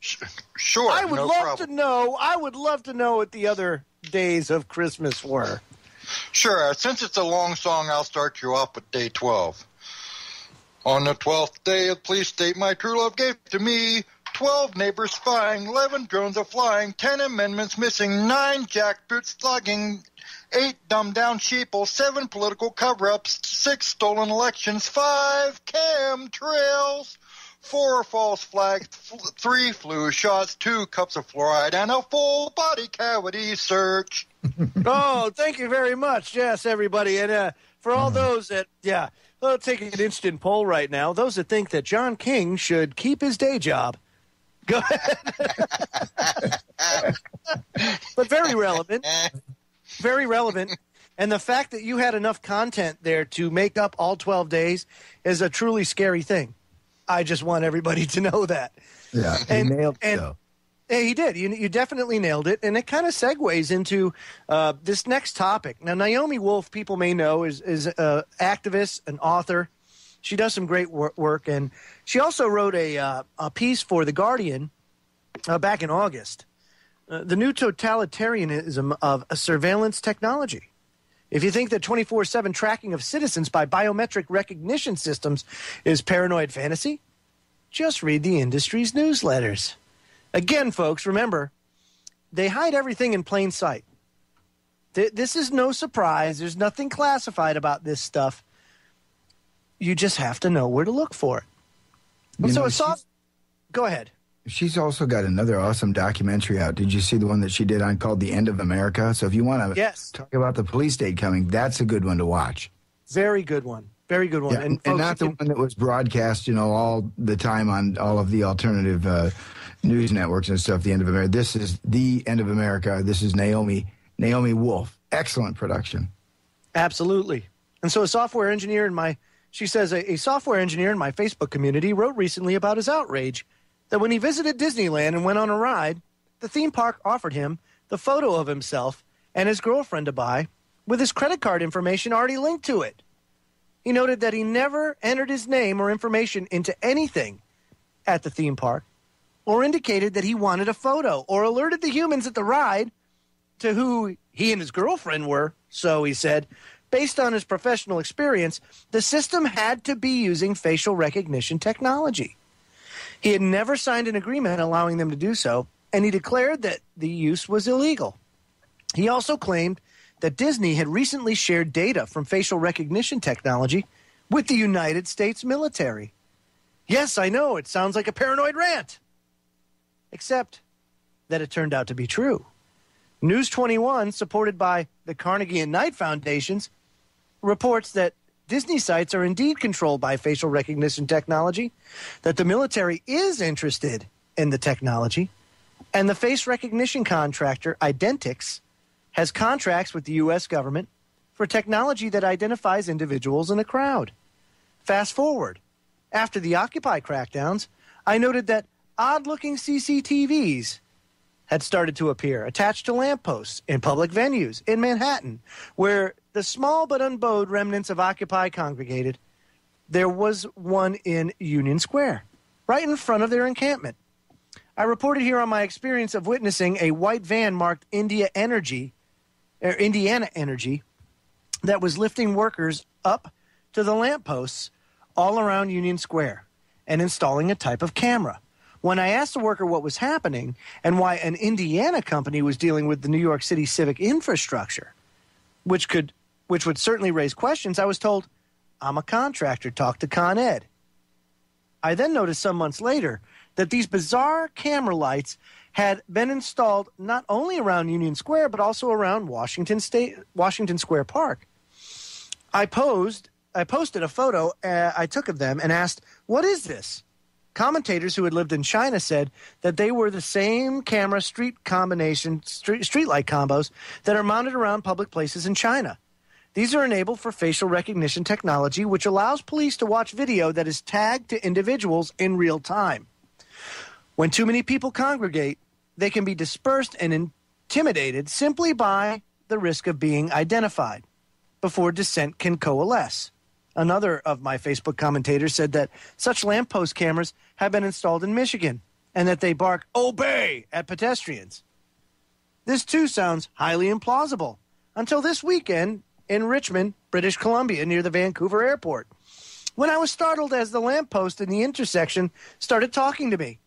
Sure. I would love to know. I would love to know what the other days of Christmas were. Sure. Since it's a long song, I'll start you off with day 12. On the 12th day of the police state, my true love gave to me 12 neighbors spying, 11 drones are flying, 10 amendments missing, 9 jackboots slugging, 8 dumbed-down sheeple, 7 political cover-ups, 6 stolen elections, 5 chemtrails, 4 false flags, 3 flu shots, 2 cups of fluoride, and a full body cavity search. Oh, thank you very much. Yes, everybody. And for all those that, we'll take an instant poll right now. Those that think that John King should keep his day job, go ahead. But very relevant. Very relevant. And the fact that you had enough content there to make up all 12 days is a truly scary thing. I just want everybody to know that. Yeah, he nailed it, though. He did. You definitely nailed it. And it kind of segues into this next topic. Now, Naomi Wolf, people may know, is an activist, an author. She does some great work. And she also wrote a piece for The Guardian back in August. The new totalitarianism of surveillance technology. If you think that 24/7 tracking of citizens by biometric recognition systems is paranoid fantasy, just read the industry's newsletters. Again, folks, remember, they hide everything in plain sight. This is no surprise. There's nothing classified about this stuff. You just have to know where to look for it. And so it's off. Go ahead. She's also got another awesome documentary out. Did you see the one that she did on called The End of America? So if you want to talk about the police state coming, that's a good one to watch. Very good one. Very good one. Yeah, and not the one that was broadcast, all the time on all of the alternative news networks and stuff, The End of America. This is The End of America. This is Naomi Wolf. Excellent production. Absolutely. And so a software engineer she says, a software engineer in my Facebook community wrote recently about his outrage that when he visited Disneyland and went on a ride, the theme park offered him the photo of himself and his girlfriend to buy with his credit card information already linked to it. He noted that he never entered his name or information into anything at the theme park or indicated that he wanted a photo or alerted the humans at the ride to who he and his girlfriend were. So he said, based on his professional experience, the system had to be using facial recognition technology. He had never signed an agreement allowing them to do so, and he declared that the use was illegal. He also claimed that Disney had recently shared data from facial recognition technology with the United States military. Yes, I know, it sounds like a paranoid rant. Except that it turned out to be true. News 21, supported by the Carnegie and Knight Foundations, reports that Disney sites are indeed controlled by facial recognition technology, that the military is interested in the technology, and the face recognition contractor Identix has contracts with the U.S. government for technology that identifies individuals in a crowd. Fast forward. After the Occupy crackdowns, I noted that odd-looking CCTVs had started to appear attached to lampposts in public venues in Manhattan, where the small but unbowed remnants of Occupy congregated. There was one in Union Square, right in front of their encampment. I reported here on my experience of witnessing a white van marked Indiana Energy that was lifting workers up to the lampposts all around Union Square and installing a type of camera. When I asked the worker what was happening and why an Indiana company was dealing with the New York City civic infrastructure, which would certainly raise questions, I was told, I'm a contractor, talk to Con Ed. I then noticed some months later that these bizarre camera lights had been installed not only around Union Square, but also around Washington Square Park. I posted a photo I took of them and asked, what is this? Commentators who had lived in China said that they were the same camera streetlight combos that are mounted around public places in China. These are enabled for facial recognition technology, which allows police to watch video that is tagged to individuals in real time. When too many people congregate, they can be dispersed and intimidated simply by the risk of being identified before dissent can coalesce. Another of my Facebook commentators said that such lamppost cameras have been installed in Michigan and that they bark, "Obey," at pedestrians. This too sounds highly implausible until this weekend in Richmond, British Columbia, near the Vancouver airport, when I was startled as the lamppost in the intersection started talking to me.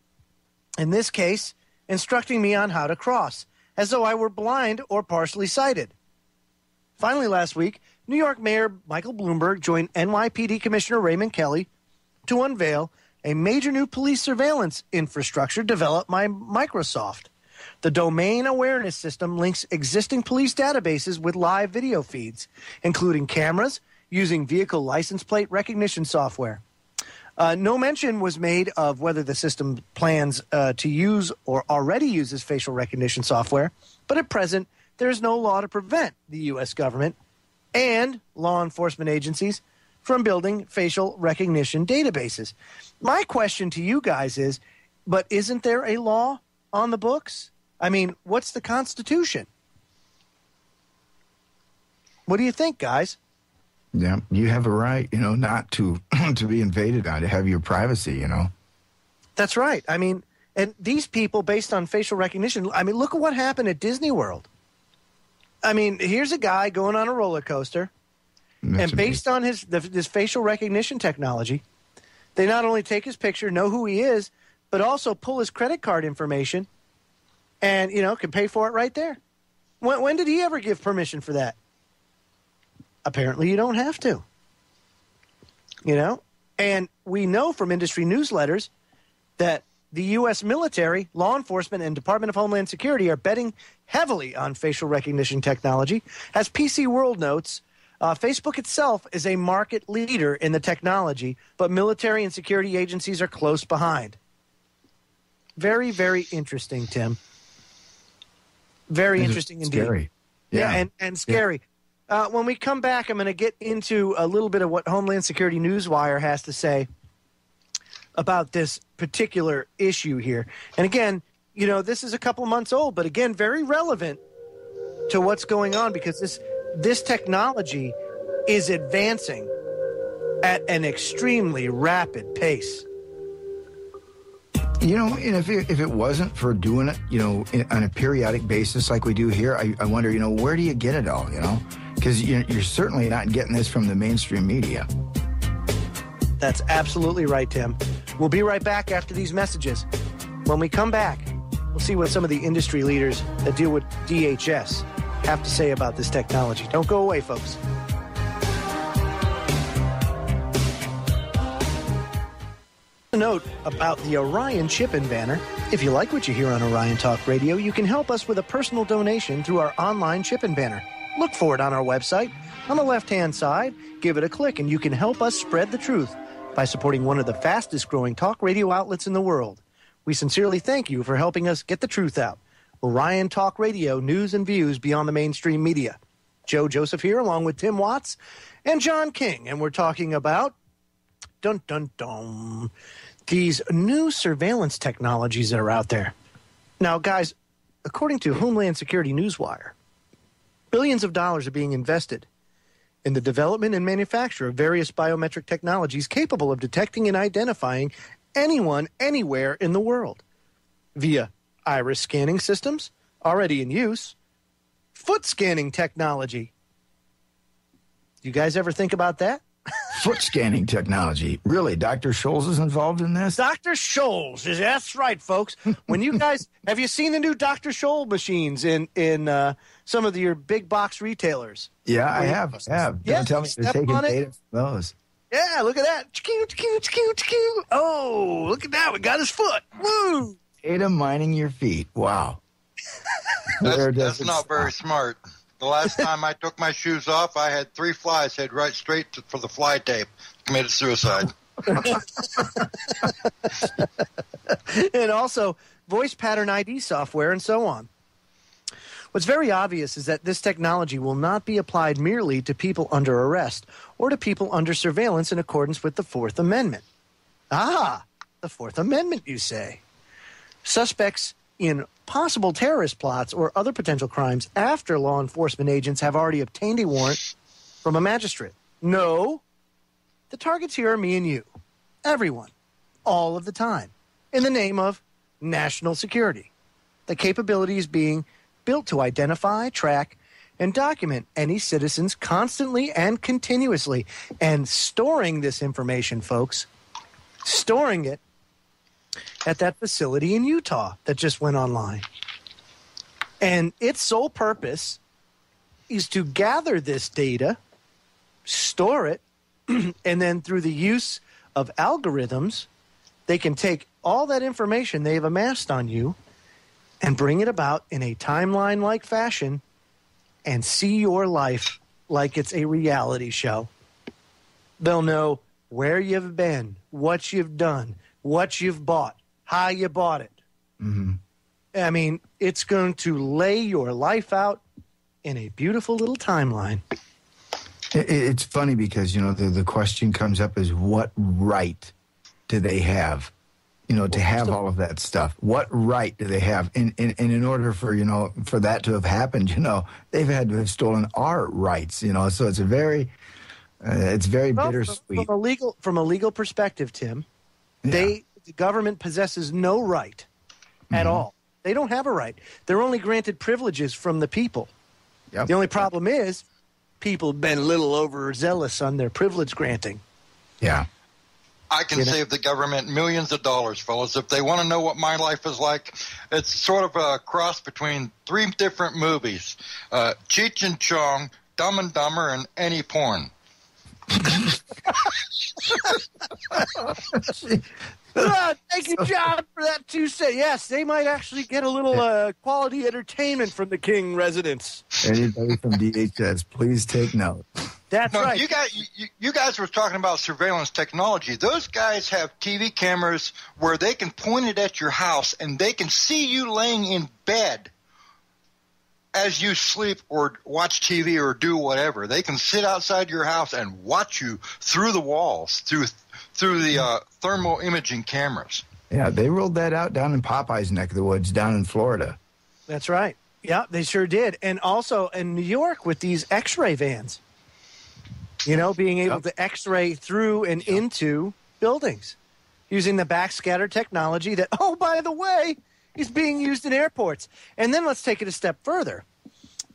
In this case, instructing me on how to cross, as though I were blind or partially sighted. Finally, last week, New York Mayor Michael Bloomberg joined NYPD Commissioner Raymond Kelly to unveil a major new police surveillance infrastructure developed by Microsoft. The Domain Awareness System links existing police databases with live video feeds, including cameras using vehicle license plate recognition software. No mention was made of whether the system plans to use or already uses facial recognition software, but at present, there is no law to prevent the U.S. government and law enforcement agencies from building facial recognition databases. My question to you guys is, but isn't there a law on the books? I mean, what's the Constitution? What do you think, guys? Yeah, you have a right, not to to be invaded on, to have your privacy, That's right. I mean, and these people, based on facial recognition, I mean, look at what happened at Disney World. I mean, here's a guy going on a roller coaster, and based on this facial recognition technology, they not only take his picture, know who he is, but also pull his credit card information and, can pay for it right there. When did he ever give permission for that? Apparently you don't have to. And we know from industry newsletters that the U.S. military, law enforcement, and Department of Homeland Security are betting heavily on facial recognition technology. As PC World notes, Facebook itself is a market leader in the technology, but military and security agencies are close behind. Very, very interesting, Tim. Very interesting indeed. Scary. Yeah, and scary. Yeah. When we come back, I'm going to get into a little bit of what Homeland Security Newswire has to say about this particular issue here. And again, this is a couple months old, but again, very relevant to what's going on because this technology is advancing at an extremely rapid pace. And if it wasn't for doing it, on a periodic basis like we do here, I wonder, where do you get it all, Because you're certainly not getting this from the mainstream media. That's absolutely right, Tim. We'll be right back after these messages. When we come back, we'll see what some of the industry leaders that deal with DHS have to say about this technology. Don't go away, folks. A note about the Orion Chip-In banner. If you like what you hear on Orion Talk Radio, you can help us with a personal donation through our online Chip-In banner. Look for it on our website. On the left-hand side, give it a click, and you can help us spread the truth by supporting one of the fastest-growing talk radio outlets in the world. We sincerely thank you for helping us get the truth out. Orion Talk Radio, news and views beyond the mainstream media. Joe Joseph here, along with Tim Watts and John King, and we're talking about these new surveillance technologies that are out there. Now, guys, according to Homeland Security Newswire, billions of dollars are being invested in the development and manufacture of various biometric technologies capable of detecting and identifying anyone, anywhere in the world via iris scanning systems, already in use, foot scanning technology. You guys ever think about that? Foot scanning technology. Really? Dr. Scholes is involved in this? Dr. Scholes. That's right, folks. When you guys, have you seen the new Dr. Scholl machines in some of your big box retailers? Yeah, I have. Don't tell me they're taking data from those. Yeah, look at that. Oh, look at that. We got his foot. Woo! Data mining your feet. Wow. That's not very smart. The last time I took my shoes off, I had 3 flies head right straight for the fly tape. Committed suicide. And also voice pattern ID software and so on. What's very obvious is that this technology will not be applied merely to people under arrest or to people under surveillance in accordance with the Fourth Amendment. Ah, the Fourth Amendment, you say. Suspects in possible terrorist plots or other potential crimes after law enforcement agents have already obtained a warrant from a magistrate. No, the targets here are me and you, everyone, all of the time, in the name of national security. The capability is being built to identify, track, and document any citizens constantly and continuously. And storing this information, folks, storing it at that facility in Utah that just went online. And its sole purpose is to gather this data, store it, and then through the use of algorithms, they can take all that information they've amassed on you and bring it about in a timeline-like fashion and see your life like it's a reality show. They'll know where you've been, what you've done, what you've bought, how you bought it. Mm-hmm. I mean, it's going to lay your life out in a beautiful little timeline. It's funny because, the question comes up is what right do they have, to have all of that stuff? What right do they have? And in order for, for that to have happened, they've had to have stolen our rights, so it's it's very bittersweet. From a legal perspective, Tim, the government possesses no right at all. They don't have a right. They're only granted privileges from the people. Yep. The only problem is people have been a little overzealous on their privilege granting. Yeah. I can save the government millions of dollars, fellas. If they want to know what my life is like, it's sort of a cross between 3 different movies, Cheech and Chong, Dumb and Dumber, and any porn. Thank you, John, for that 2 cents. Yes, they might actually get a little quality entertainment from the King residence. Anybody from DHS, please take note. That's right. You guys were talking about surveillance technology. Those guys have TV cameras where they can point it at your house and they can see you laying in bed as you sleep or watch TV or do whatever. They can sit outside your house and watch you through the walls, through the thermal imaging cameras. Yeah, they rolled that out down in Popeye's neck of the woods down in Florida. That's right. Yeah, they sure did. And also in New York with these X-ray vans. Being able to X-ray through and into buildings using the backscatter technology that, oh, by the way, is being used in airports. And then let's take it a step further.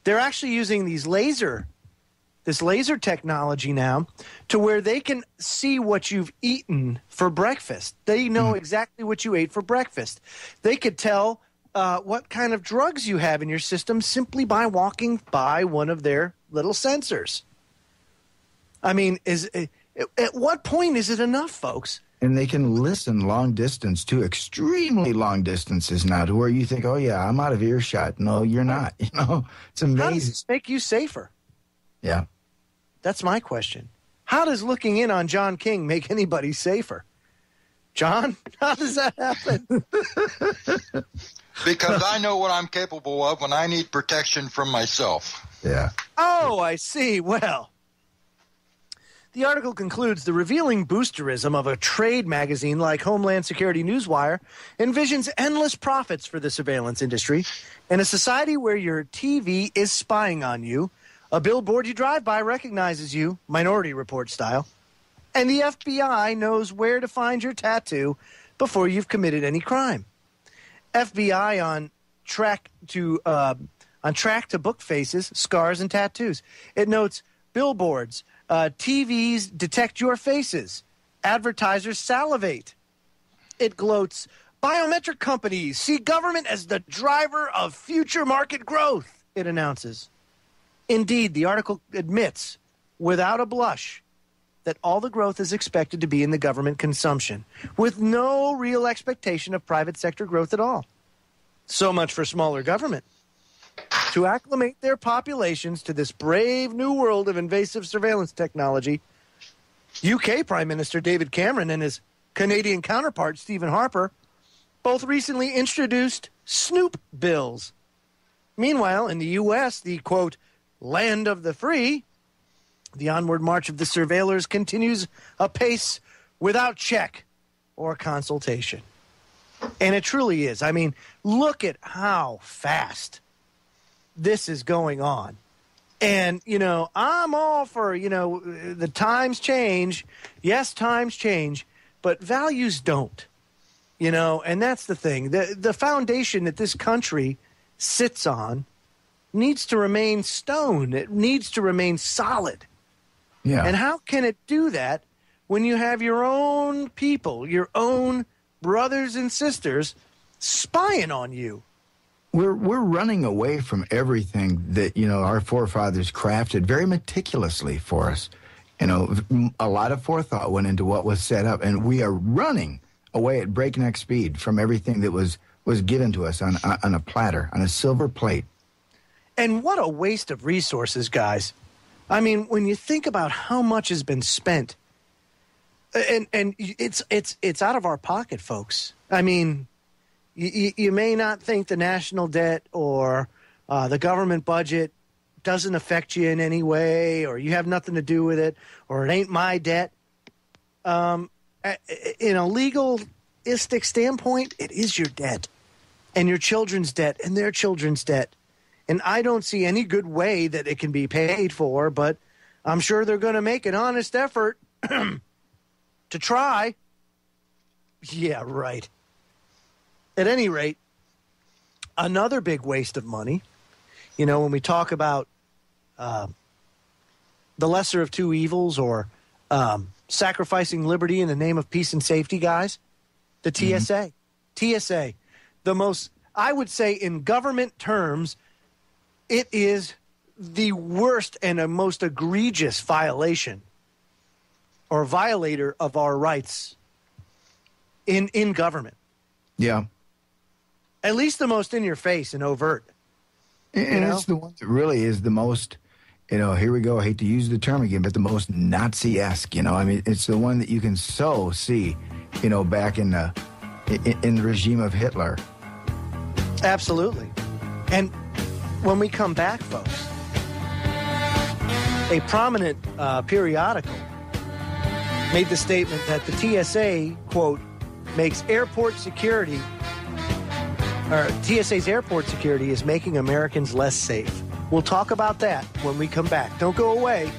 They're actually using this laser technology now to where they can see what you've eaten for breakfast. They know exactly what you ate for breakfast. They could tell what kind of drugs you have in your system simply by walking by one of their little sensors. I mean, at what point is it enough, folks? And they can listen long distance to extremely long distances now to where you think, oh, yeah, I'm out of earshot. No, you're not. It's amazing. How does this make you safer? Yeah. That's my question. How does looking in on John King make anybody safer? John, how does that happen? Because I know what I'm capable of when I need protection from myself. Yeah. Oh, I see. Well, the article concludes the revealing boosterism of a trade magazine like Homeland Security Newswire envisions endless profits for the surveillance industry in a society where your TV is spying on you, a billboard you drive by recognizes you, Minority Report style, and the FBI knows where to find your tattoo before you've committed any crime. FBI on track to book faces, scars, and tattoos. It notes billboards. TVs detect your faces. Advertisers salivate. It gloats. Biometric companies see government as the driver of future market growth, it announces. Indeed, the article admits, without a blush, that all the growth is expected to be in the government consumption, with no real expectation of private sector growth at all. So much for smaller government. To acclimate their populations to this brave new world of invasive surveillance technology, UK Prime Minister David Cameron and his Canadian counterpart Stephen Harper both recently introduced Snoop bills. Meanwhile, in the U.S., the, quote, land of the free, the onward march of the surveillors continues apace without check or consultation. And it truly is. I mean, look at how fast this is going on. And, I'm all for, the times change. Yes, times change, but values don't, and that's the thing. The foundation that this country sits on needs to remain stone. It needs to remain solid. Yeah. And how can it do that when you have your own people, your own brothers and sisters spying on you? We're running away from everything that, our forefathers crafted very meticulously for us. A lot of forethought went into what was set up, and we are running away at breakneck speed from everything that was given to us on a platter, on a silver plate. And what a waste of resources, guys. I mean, when you think about how much has been spent, and it's out of our pocket, folks. I mean, you may not think the national debt or the government budget doesn't affect you in any way, or you have nothing to do with it, or it ain't my debt. In a legalistic standpoint, it is your debt, and your children's debt, and their children's debt. And I don't see any good way that it can be paid for, but I'm sure they're going to make an honest effort to try. Yeah, right. At any rate, another big waste of money, when we talk about the lesser of two evils, or sacrificing liberty in the name of peace and safety, guys, the TSA. TSA, the most, I would say in government terms, it is the worst and a most egregious violation or violator of our rights in government. Yeah. At least the most in your face and overt. And it's the one that really is the most, here we go, I hate to use the term again, but the most Nazi-esque, I mean, it's the one that you can so see, back in the regime of Hitler. Absolutely. And when we come back, folks, a prominent periodical made the statement that the TSA, quote, makes airport security, or TSA's airport security is making Americans less safe. We'll talk about that when we come back. Don't go away.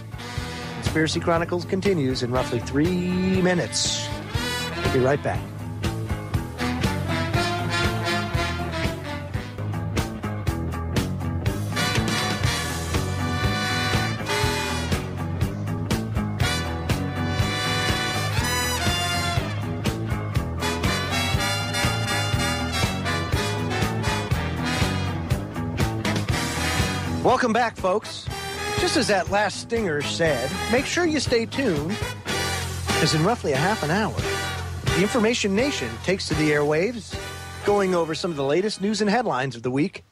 Conspiracy Chronicles continues in roughly 3 minutes. We'll be right back. Welcome back, folks. Just as that last stinger said, make sure you stay tuned, because in roughly a half an hour, the Information Nation takes to the airwaves, going over some of the latest news and headlines of the week,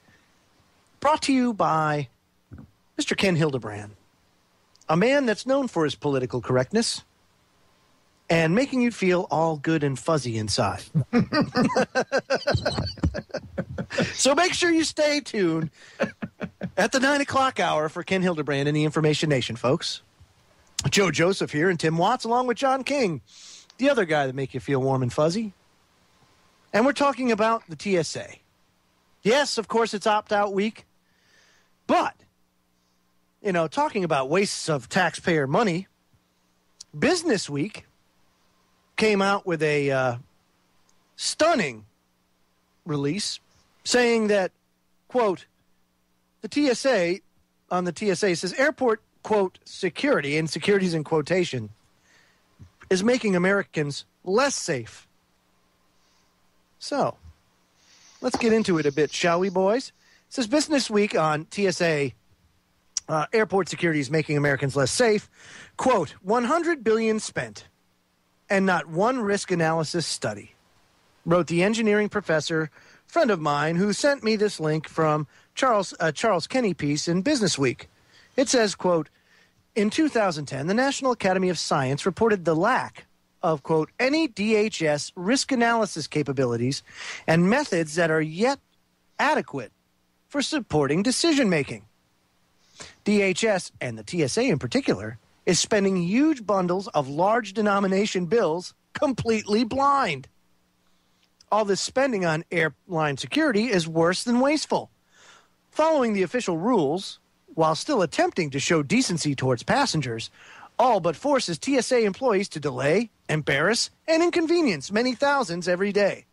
brought to you by Mr. Ken Hildebrand, a man that's known for his political correctness and making you feel all good and fuzzy inside. So make sure you stay tuned at the 9 o'clock hour for Ken Hildebrand and the Information Nation, folks. Joe Joseph here and Tim Watts, along with John King, the other guy that make you feel warm and fuzzy. And we're talking about the TSA. Yes, of course, it's opt-out week. But, talking about wastes of taxpayer money, Business Week came out with a stunning release saying that, quote, the TSA, on the TSA, says airport, quote, security, and security's in quotation, is making Americans less safe. So, let's get into it a bit, shall we, boys? It says Business Week on TSA, airport security is making Americans less safe. Quote, $100 billion spent and not one risk analysis study, wrote the engineering professor, friend of mine, who sent me this link from Charles Kenny piece in Business Week. It says, quote, in 2010, the National Academy of Science reported the lack of, quote, any DHS risk analysis capabilities and methods that are yet adequate for supporting decision-making. DHS, and the TSA in particular, is spending huge bundles of large denomination bills completely blind. all this spending on airline security is worse than wasteful. Following the official rules, while still attempting to show decency towards passengers, all but forces TSA employees to delay, embarrass, and inconvenience many thousands every day.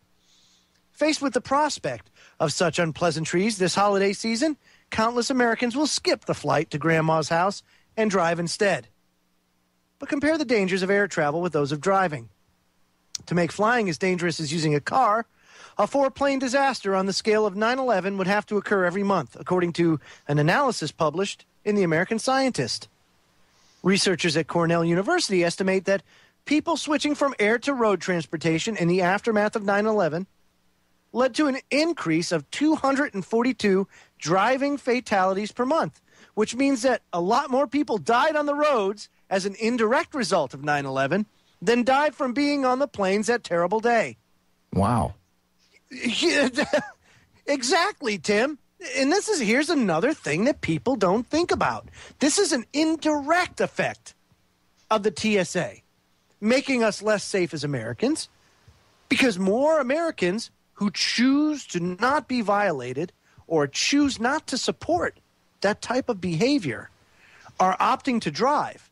Faced with the prospect of such unpleasantries this holiday season, countless Americans will skip the flight to Grandma's house and drive instead. But compare the dangers of air travel with those of driving. To make flying as dangerous as using a car, a 4-plane disaster on the scale of 9/11 would have to occur every month, according to an analysis published in the American Scientist. Researchers at Cornell University estimate that people switching from air to road transportation in the aftermath of 9/11 led to an increase of 242 driving fatalities per month, which means that a lot more people died on the roads as an indirect result of 9/11 than died from being on the planes that terrible day. Wow. Exactly, Tim. And here's another thing that people don't think about. This is an indirect effect of the TSA, making us less safe as Americans, because more Americans who choose to not be violated or choose not to support that type of behavior are opting to drive.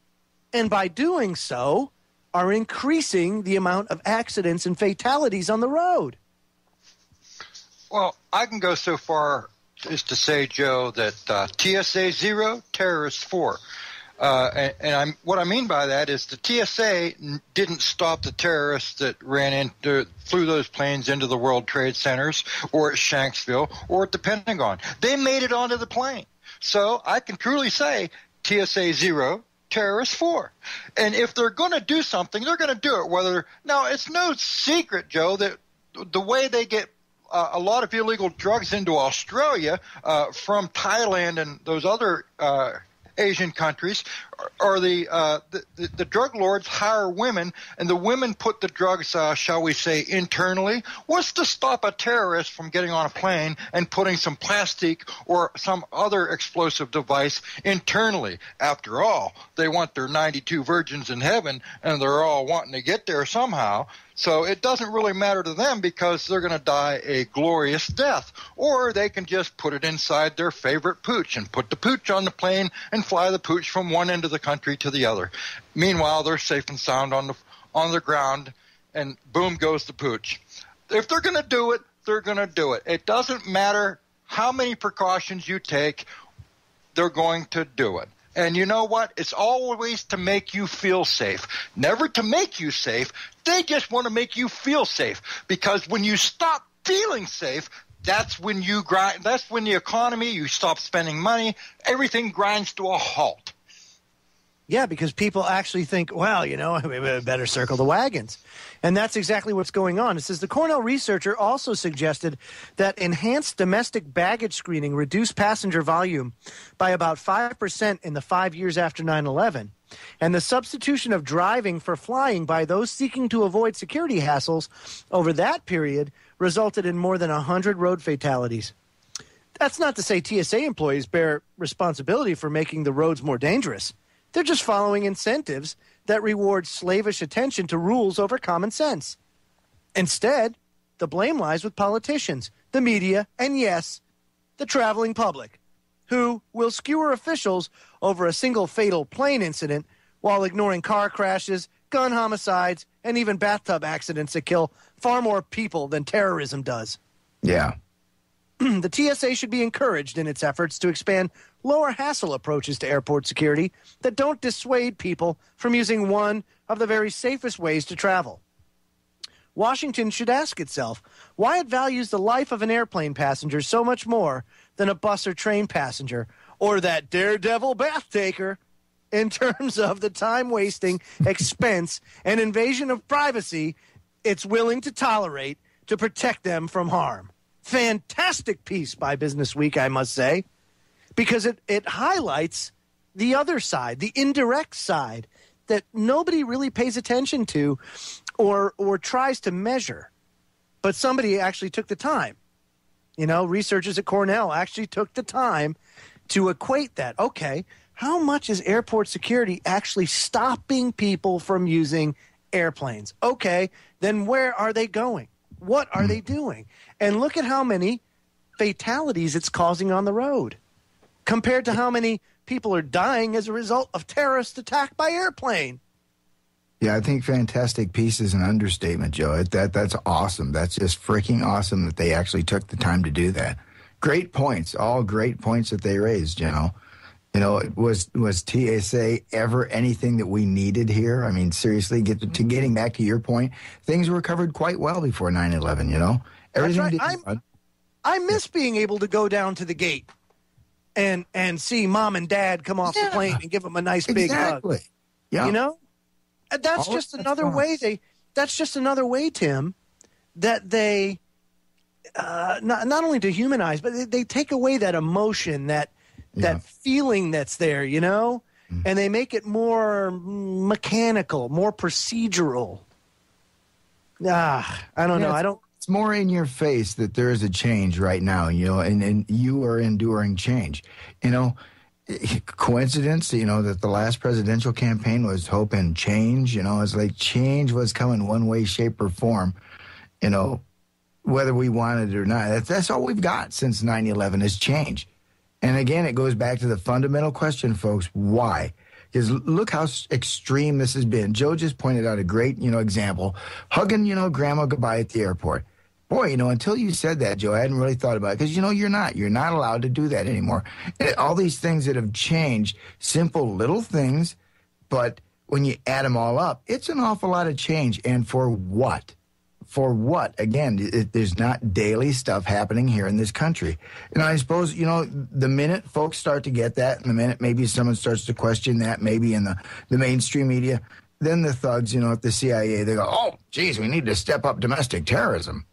And by doing so, are increasing the amount of accidents and fatalities on the road. Well, I can go so far as to say, Joe, that TSA 0, terrorist 4. What I mean by that is the TSA didn't stop the terrorists that flew those planes into the World Trade Centers or at Shanksville or at the Pentagon. They made it onto the plane. So I can truly say TSA 0, terrorist 4. And if they're going to do something, they're going to do it. Now, it's no secret, Joe, that the way they get a lot of illegal drugs into Australia from Thailand and those other Asian countries, or the drug lords hire women, and the women put the drugs, shall we say, internally. What's to stop a terrorist from getting on a plane and putting some plastic or some other explosive device internally? After all, they want their 92 virgins in heaven, and they're all wanting to get there somehow. So it doesn't really matter to them because they're going to die a glorious death. Or they can just put it inside their favorite pooch and put the pooch on the plane and fly the pooch from one end of the country to the other. Meanwhile, they're safe and sound on the ground, and boom goes the pooch. If they're going to do it, they're going to do it. It doesn't matter how many precautions you take, they're going to do it. And you know what? It's always to make you feel safe. Never to make you safe. They just want to make you feel safe. Because when you stop feeling safe, that's when you grind. That's when the economy, you stop spending money, everything grinds to a halt. Yeah, because people actually think, well, we better circle the wagons. And that's exactly what's going on. It says the Cornell researcher also suggested that enhanced domestic baggage screening reduced passenger volume by about 5% in the 5 years after 9/11. And the substitution of driving for flying by those seeking to avoid security hassles over that period resulted in more than 100 road fatalities. That's not to say TSA employees bear responsibility for making the roads more dangerous. They're just following incentives that reward slavish attention to rules over common sense. Instead, the blame lies with politicians, the media, and yes, the traveling public, who will skewer officials over a single fatal plane incident while ignoring car crashes, gun homicides, and even bathtub accidents that kill far more people than terrorism does. Yeah. The TSA should be encouraged in its efforts to expand lower hassle approaches to airport security that don't dissuade people from using one of the very safest ways to travel. Washington should ask itself why it values the life of an airplane passenger so much more than a bus or train passenger or that daredevil bath taker in terms of the time-wasting, expense, and invasion of privacy it's willing to tolerate to protect them from harm. Fantastic piece by Business Week, I must say, because it highlights the other side, the indirect side that nobody really pays attention to or tries to measure. But somebody actually took the time. Researchers at Cornell actually took the time to equate that. Okay, how much is airport security actually stopping people from using airplanes? Okay, then where are they going? What are they doing? And look at how many fatalities it's causing on the road compared to how many people are dying as a result of terrorist attack by airplane. Yeah, I think fantastic piece is an understatement, Joe. That's awesome. That's just freaking awesome that they actually took the time to do that. Great points, all great points that they raised, you know. You know, was TSA ever anything that we needed here? I mean, seriously, getting back to your point, things were covered quite well before 9/11, you know. Everything. That's right. I miss being able to go down to the gate and see mom and dad come off the plane and give them a nice big hug. Yeah. You know? That's just another way that's just another way, Tim, that they not only dehumanize, but they take away that emotion, that feeling that's there, you know, and they make it more mechanical, more procedural. I don't know. It's more in your face that there is a change right now, you know, and you are enduring change. You know, coincidence, you know, that the last presidential campaign was hope and change, you know, it's like change was coming one way, shape, or form, you know, whether we wanted it or not. That's all we've got since 9/11 is change. And again, it goes back to the fundamental question, folks, why? Because look how extreme this has been. Joe just pointed out a great, you know, example. Hugging, you know, grandma goodbye at the airport. Boy, you know, until you said that, Joe, I hadn't really thought about it. Because, you know, you're not allowed to do that anymore. All these things that have changed, simple little things, but when you add them all up, it's an awful lot of change. And for what? For what? Again, there's not daily stuff happening here in this country. And I suppose, you know, the minute folks start to get that, and the minute maybe someone starts to question that, maybe in the mainstream media, then the thugs, you know, at the CIA, they go, oh, geez, we need to step up domestic terrorism.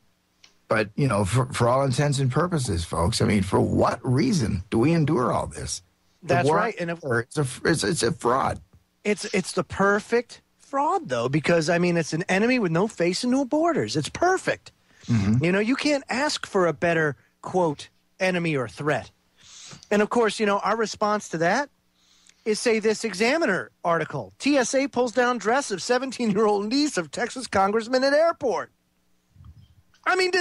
But, you know, for all intents and purposes, folks, I mean, for what reason do we endure all this? That's right. And it's a fraud. It's the perfect fraud, though, because, I mean, it's an enemy with no face and no borders. It's perfect. Mm-hmm. You know, you can't ask for a better, quote, enemy or threat. And, of course, you know, our response to that is, say, this Examiner article. TSA pulls down dress of 17-year-old niece of Texas congressman at airport. I mean,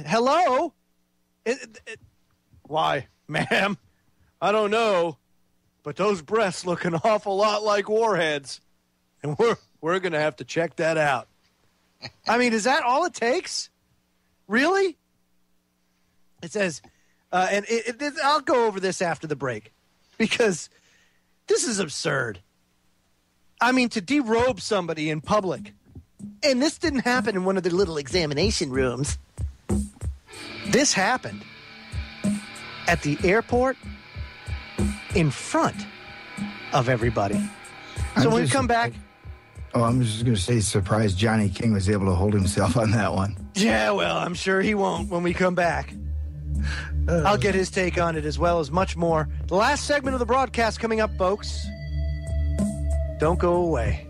hello? Why, ma'am? I don't know, but those breasts look an awful lot like warheads. And we're going to have to check that out. I mean, is that all it takes? Really? It says, and I'll go over this after the break, because this is absurd. I mean, to derobe somebody in public, and this didn't happen in one of the little examination rooms. This happened at the airport in front of everybody. So when we come back... Oh, I'm just going to say, surprised Johnny King was able to hold himself on that one. Yeah, well, I'm sure he won't when we come back. I'll get his take on it as well as much more. The last segment of the broadcast coming up, folks. Don't go away.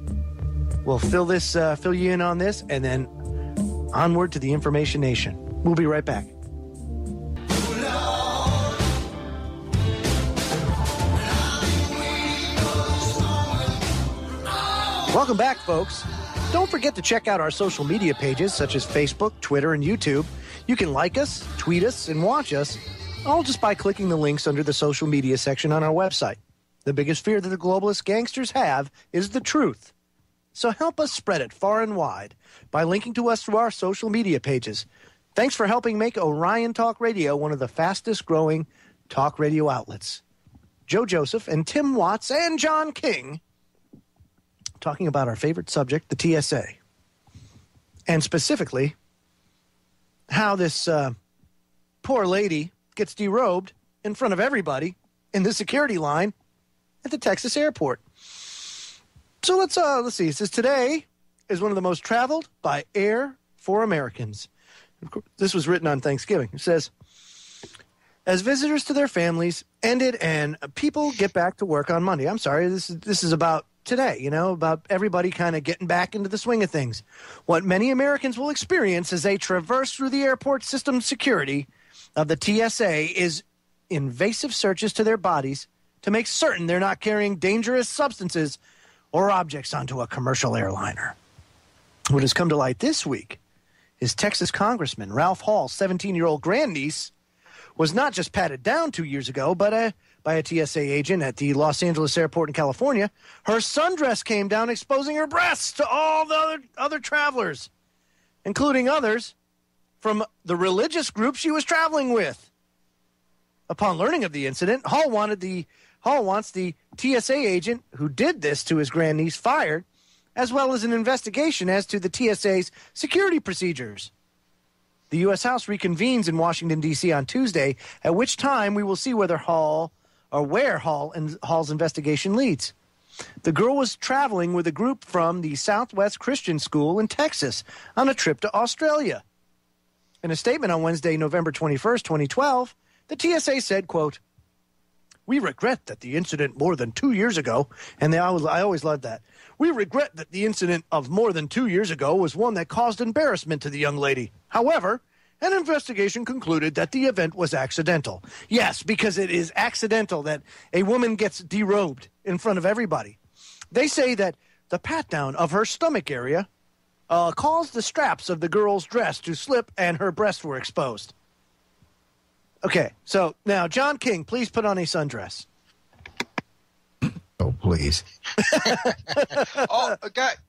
We'll fill you in on this, and then onward to the Information Nation. We'll be right back. Welcome back, folks. Don't forget to check out our social media pages such as Facebook, Twitter, and YouTube. You can like us, tweet us, and watch us, all just by clicking the links under the social media section on our website. The biggest fear that the globalist gangsters have is the truth. So help us spread it far and wide by linking to us through our social media pages. Thanks for helping make Orion Talk Radio one of the fastest growing talk radio outlets. Joe Joseph and Tim Watts and John King talking about our favorite subject, the TSA. And specifically, how this poor lady gets derobed in front of everybody in the security line at the Texas airport. So let's see. It says today is one of the most traveled by air for Americans. This was written on Thanksgiving. It says, as visitors to their families ended and people get back to work on Monday. I'm sorry, this is about today, you know, about everybody kind of getting back into the swing of things. What many Americans will experience as they traverse through the airport system security of the TSA is invasive searches to their bodies to make certain they're not carrying dangerous substances or objects onto a commercial airliner. What has come to light this week his Texas congressman, Ralph Hall's 17-year-old grandniece, was not just patted down 2 years ago, but by a TSA agent at the Los Angeles airport in California. Her sundress came down, exposing her breasts to all the other travelers, including others from the religious group she was traveling with. Upon learning of the incident, Hall wants the TSA agent who did this to his grandniece fired, as well as an investigation as to the TSA's security procedures. The U.S. House reconvenes in Washington, D.C. on Tuesday, at which time we will see where Hall's investigation leads. The girl was traveling with a group from the Southwest Christian School in Texas on a trip to Australia. In a statement on Wednesday, November 21st, 2012, the TSA said, quote, "We regret that the incident more than 2 years ago," and I always loved that. "We regret that the incident of more than 2 years ago was one that caused embarrassment to the young lady. However, an investigation concluded that the event was accidental." Yes, because it is accidental that a woman gets derobed in front of everybody. They say that the pat-down of her stomach area caused the straps of the girl's dress to slip and her breasts were exposed. Okay, so now, John King, please put on a sundress. Oh, please.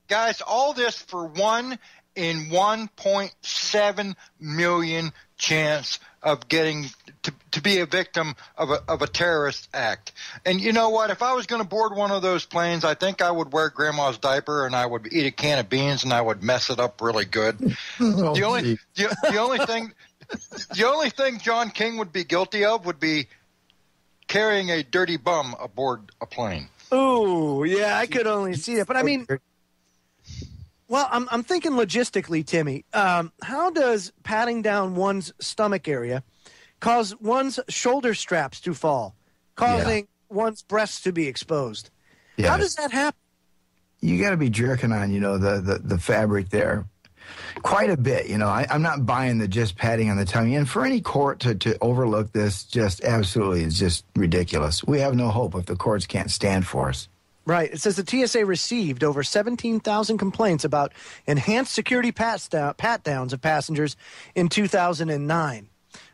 Guys, all this for 1 in 1.7 million chance of getting to be a victim of a terrorist act. And you know what? If I was going to board one of those planes, I think I would wear grandma's diaper and I would eat a can of beans and I would mess it up really good. The only thing John King would be guilty of would be carrying a dirty bum aboard a plane. Ooh, yeah, I could only see it. But I mean, well, I'm thinking logistically, Timmy. How does patting down one's stomach area cause one's shoulder straps to fall, causing one's breasts to be exposed? Yeah. How does that happen? You got to be jerking on, the fabric there quite a bit. I'm not buying the just patting on the tummy. And for any court to overlook this just absolutely is just ridiculous. We have no hope if the courts can't stand for us. Right. It says the TSA received over 17,000 complaints about enhanced security pat-downs of passengers in 2009.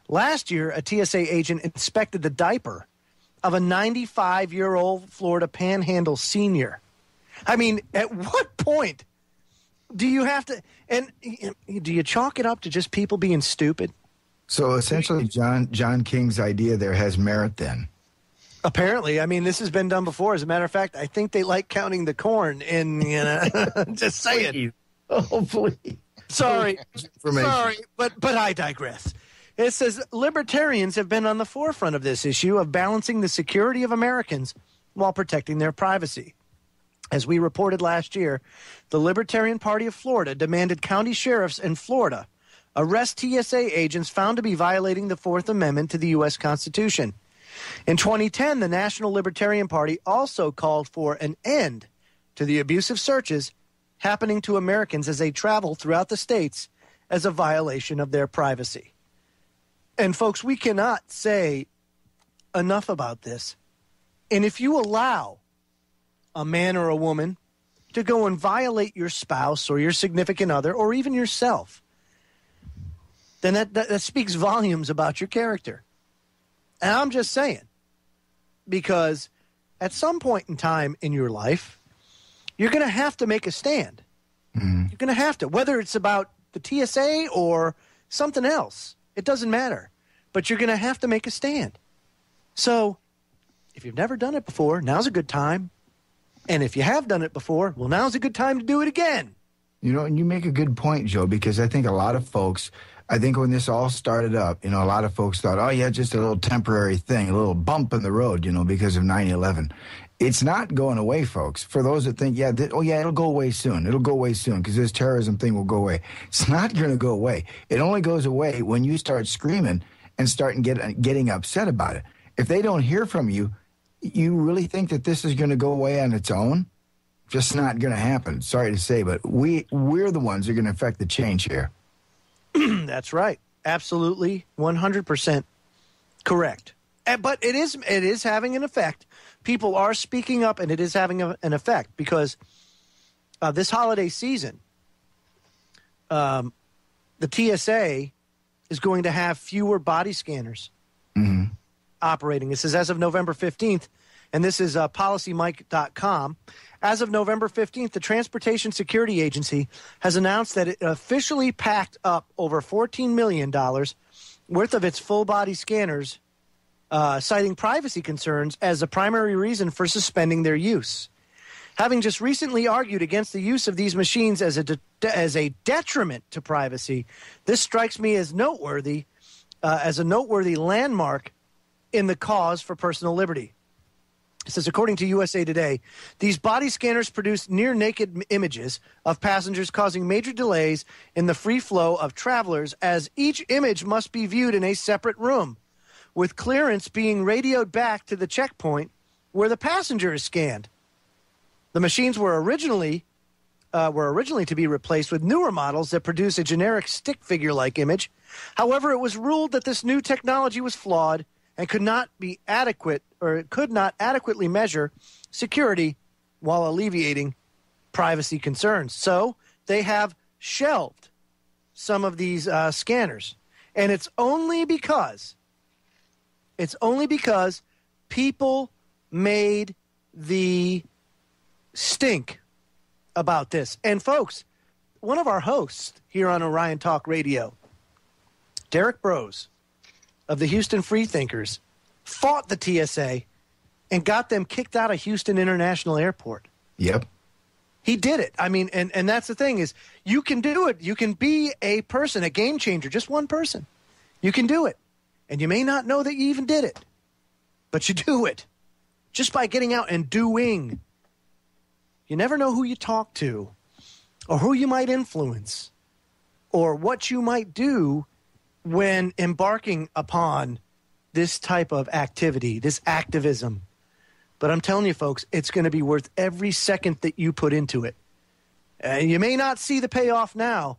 Last year, a TSA agent inspected the diaper of a 95-year-old Florida Panhandle senior. I mean, at what point do you have to – and do you chalk it up to just people being stupid? So essentially, John King's idea there has merit then. Apparently. I mean, this has been done before. As a matter of fact, I think they like counting the corn in, just saying. Oh, please. Sorry, but I digress. It says libertarians have been on the forefront of this issue of balancing the security of Americans while protecting their privacy. As we reported last year, the Libertarian Party of Florida demanded county sheriffs in Florida arrest TSA agents found to be violating the Fourth Amendment to the U.S. Constitution. In 2010, the National Libertarian Party also called for an end to the abusive searches happening to Americans as they travel throughout the states as a violation of their privacy. And folks, we cannot say enough about this. And if you allow a man or a woman to go and violate your spouse or your significant other or even yourself, then that speaks volumes about your character. And I'm just saying, because at some point in time in your life, you're going to have to make a stand. Mm-hmm. You're going to have to, whether it's about the TSA or something else. It doesn't matter. But you're going to have to make a stand. So if you've never done it before, now's a good time. And if you have done it before, well, now's a good time to do it again. And you make a good point, Joe, because I think a lot of folks, when this all started up, a lot of folks thought, oh, yeah, just a little temporary thing, a little bump in the road, because of 9/11. It's not going away, folks. For those that think, it'll go away soon. It'll go away soon because this terrorism thing will go away. It's not going to go away. It only goes away when you start screaming and start getting upset about it. If they don't hear from you, you really think that this is going to go away on its own? Just not going to happen. Sorry to say, but we're the ones who are going to affect the change here. That's right. Absolutely 100% correct. But it is having an effect. People are speaking up, and it is having an effect because this holiday season, the TSA is going to have fewer body scanners operating. This is as of November 15th, and this is PolicyMike.com. As of November 15th, the Transportation Security Agency has announced that it officially packed up over $14 million worth of its full-body scanners, citing privacy concerns as the primary reason for suspending their use. Having just recently argued against the use of these machines as a detriment to privacy, this strikes me as noteworthy, as a noteworthy landmark in the cause for personal liberty. It says, according to USA Today, these body scanners produce near-naked images of passengers, causing major delays in the free flow of travelers, as each image must be viewed in a separate room, with clearance being radioed back to the checkpoint where the passenger is scanned. The machines were originally to be replaced with newer models that produce a generic stick figure-like image. However, it was ruled that this new technology was flawed and could not adequately measure security while alleviating privacy concerns. So they have shelved some of these scanners, and it's only because people made the stink about this. And folks, one of our hosts here on Orion Talk Radio, Derek Brose of the Houston Freethinkers, fought the TSA and got them kicked out of Houston International Airport. Yep. He did it. I mean, and that's the thing is, you can do it. You can be a person, a game changer, just one person. You can do it. And you may not know that you even did it, but you do it just by getting out and doing. You never know who you talk to or who you might influence or what you might do when embarking upon this type of activity, this activism. But I'm telling you, folks, it's going to be worth every second that you put into it. You may not see the payoff now,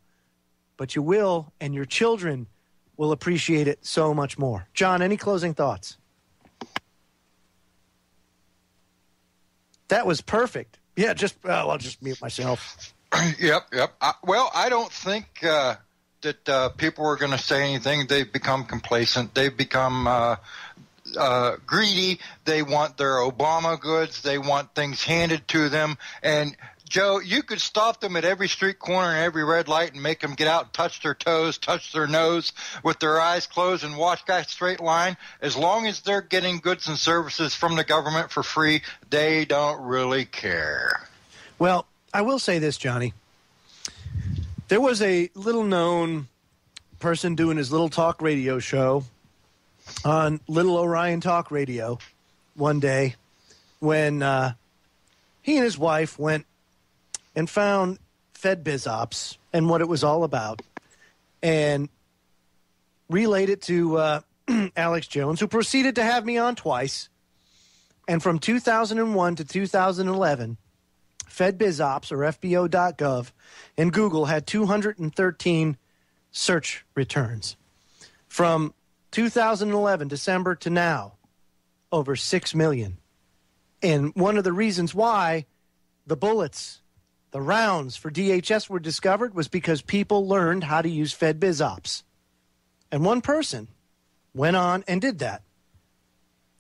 but you will, and your children will appreciate it so much more. John, any closing thoughts? That was perfect. Yeah, I'll just mute myself. Yep. I don't think that people are going to say anything. They've become complacent. They've become greedy. They want their Obama goods. They want things handed to them. And, Joe, you could stop them at every street corner and every red light and make them get out and touch their toes, touch their nose with their eyes closed and walk that straight line. As long as they're getting goods and services from the government for free, they don't really care. Well, I will say this, Johnny. There was a little-known person doing his little talk radio show on Little Orion Talk Radio one day when he and his wife went and found FedBizOps and what it was all about and relayed it to Alex Jones, who proceeded to have me on twice. And from 2001 to 2011, FedBizOps, or FBO.gov, and Google had 213 search returns. From 2011, December, to now, over 6 million. And one of the reasons why the bullets, the rounds for DHS were discovered was because people learned how to use FedBizOps. And one person went on and did that.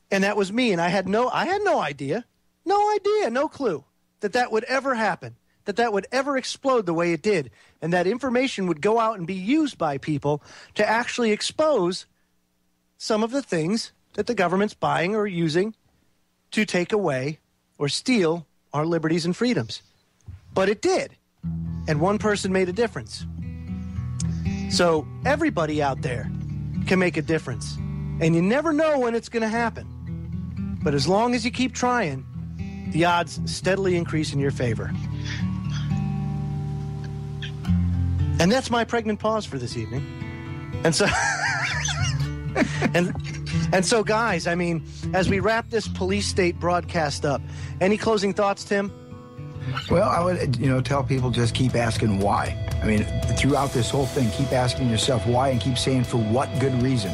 And that was me. And I had no idea, no clue that would ever happen, that would ever explode the way it did, and that information would go out and be used by people to actually expose some of the things that the government's buying or using to take away or steal our liberties and freedoms. But it did, and one person made a difference. So everybody out there can make a difference, and you never know when it's going to happen. But as long as you keep trying, the odds steadily increase in your favor. And that's my pregnant pause for this evening. And so, and so, guys, I mean, as we wrap this police state broadcast up, any closing thoughts, Tim? Well, I would, tell people just keep asking why. I mean, throughout this whole thing, keep asking yourself why and keep saying for what good reason.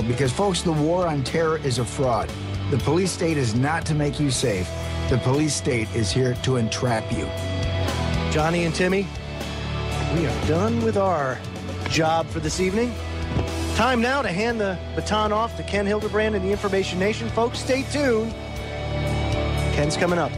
Because, folks, the war on terror is a fraud. The police state is not to make you safe. The police state is here to entrap you. Johnny and Timmy, we are done with our job for this evening. Time now to hand the baton off to Ken Hildebrand and the Information Nation. Folks, stay tuned. Ken's coming up.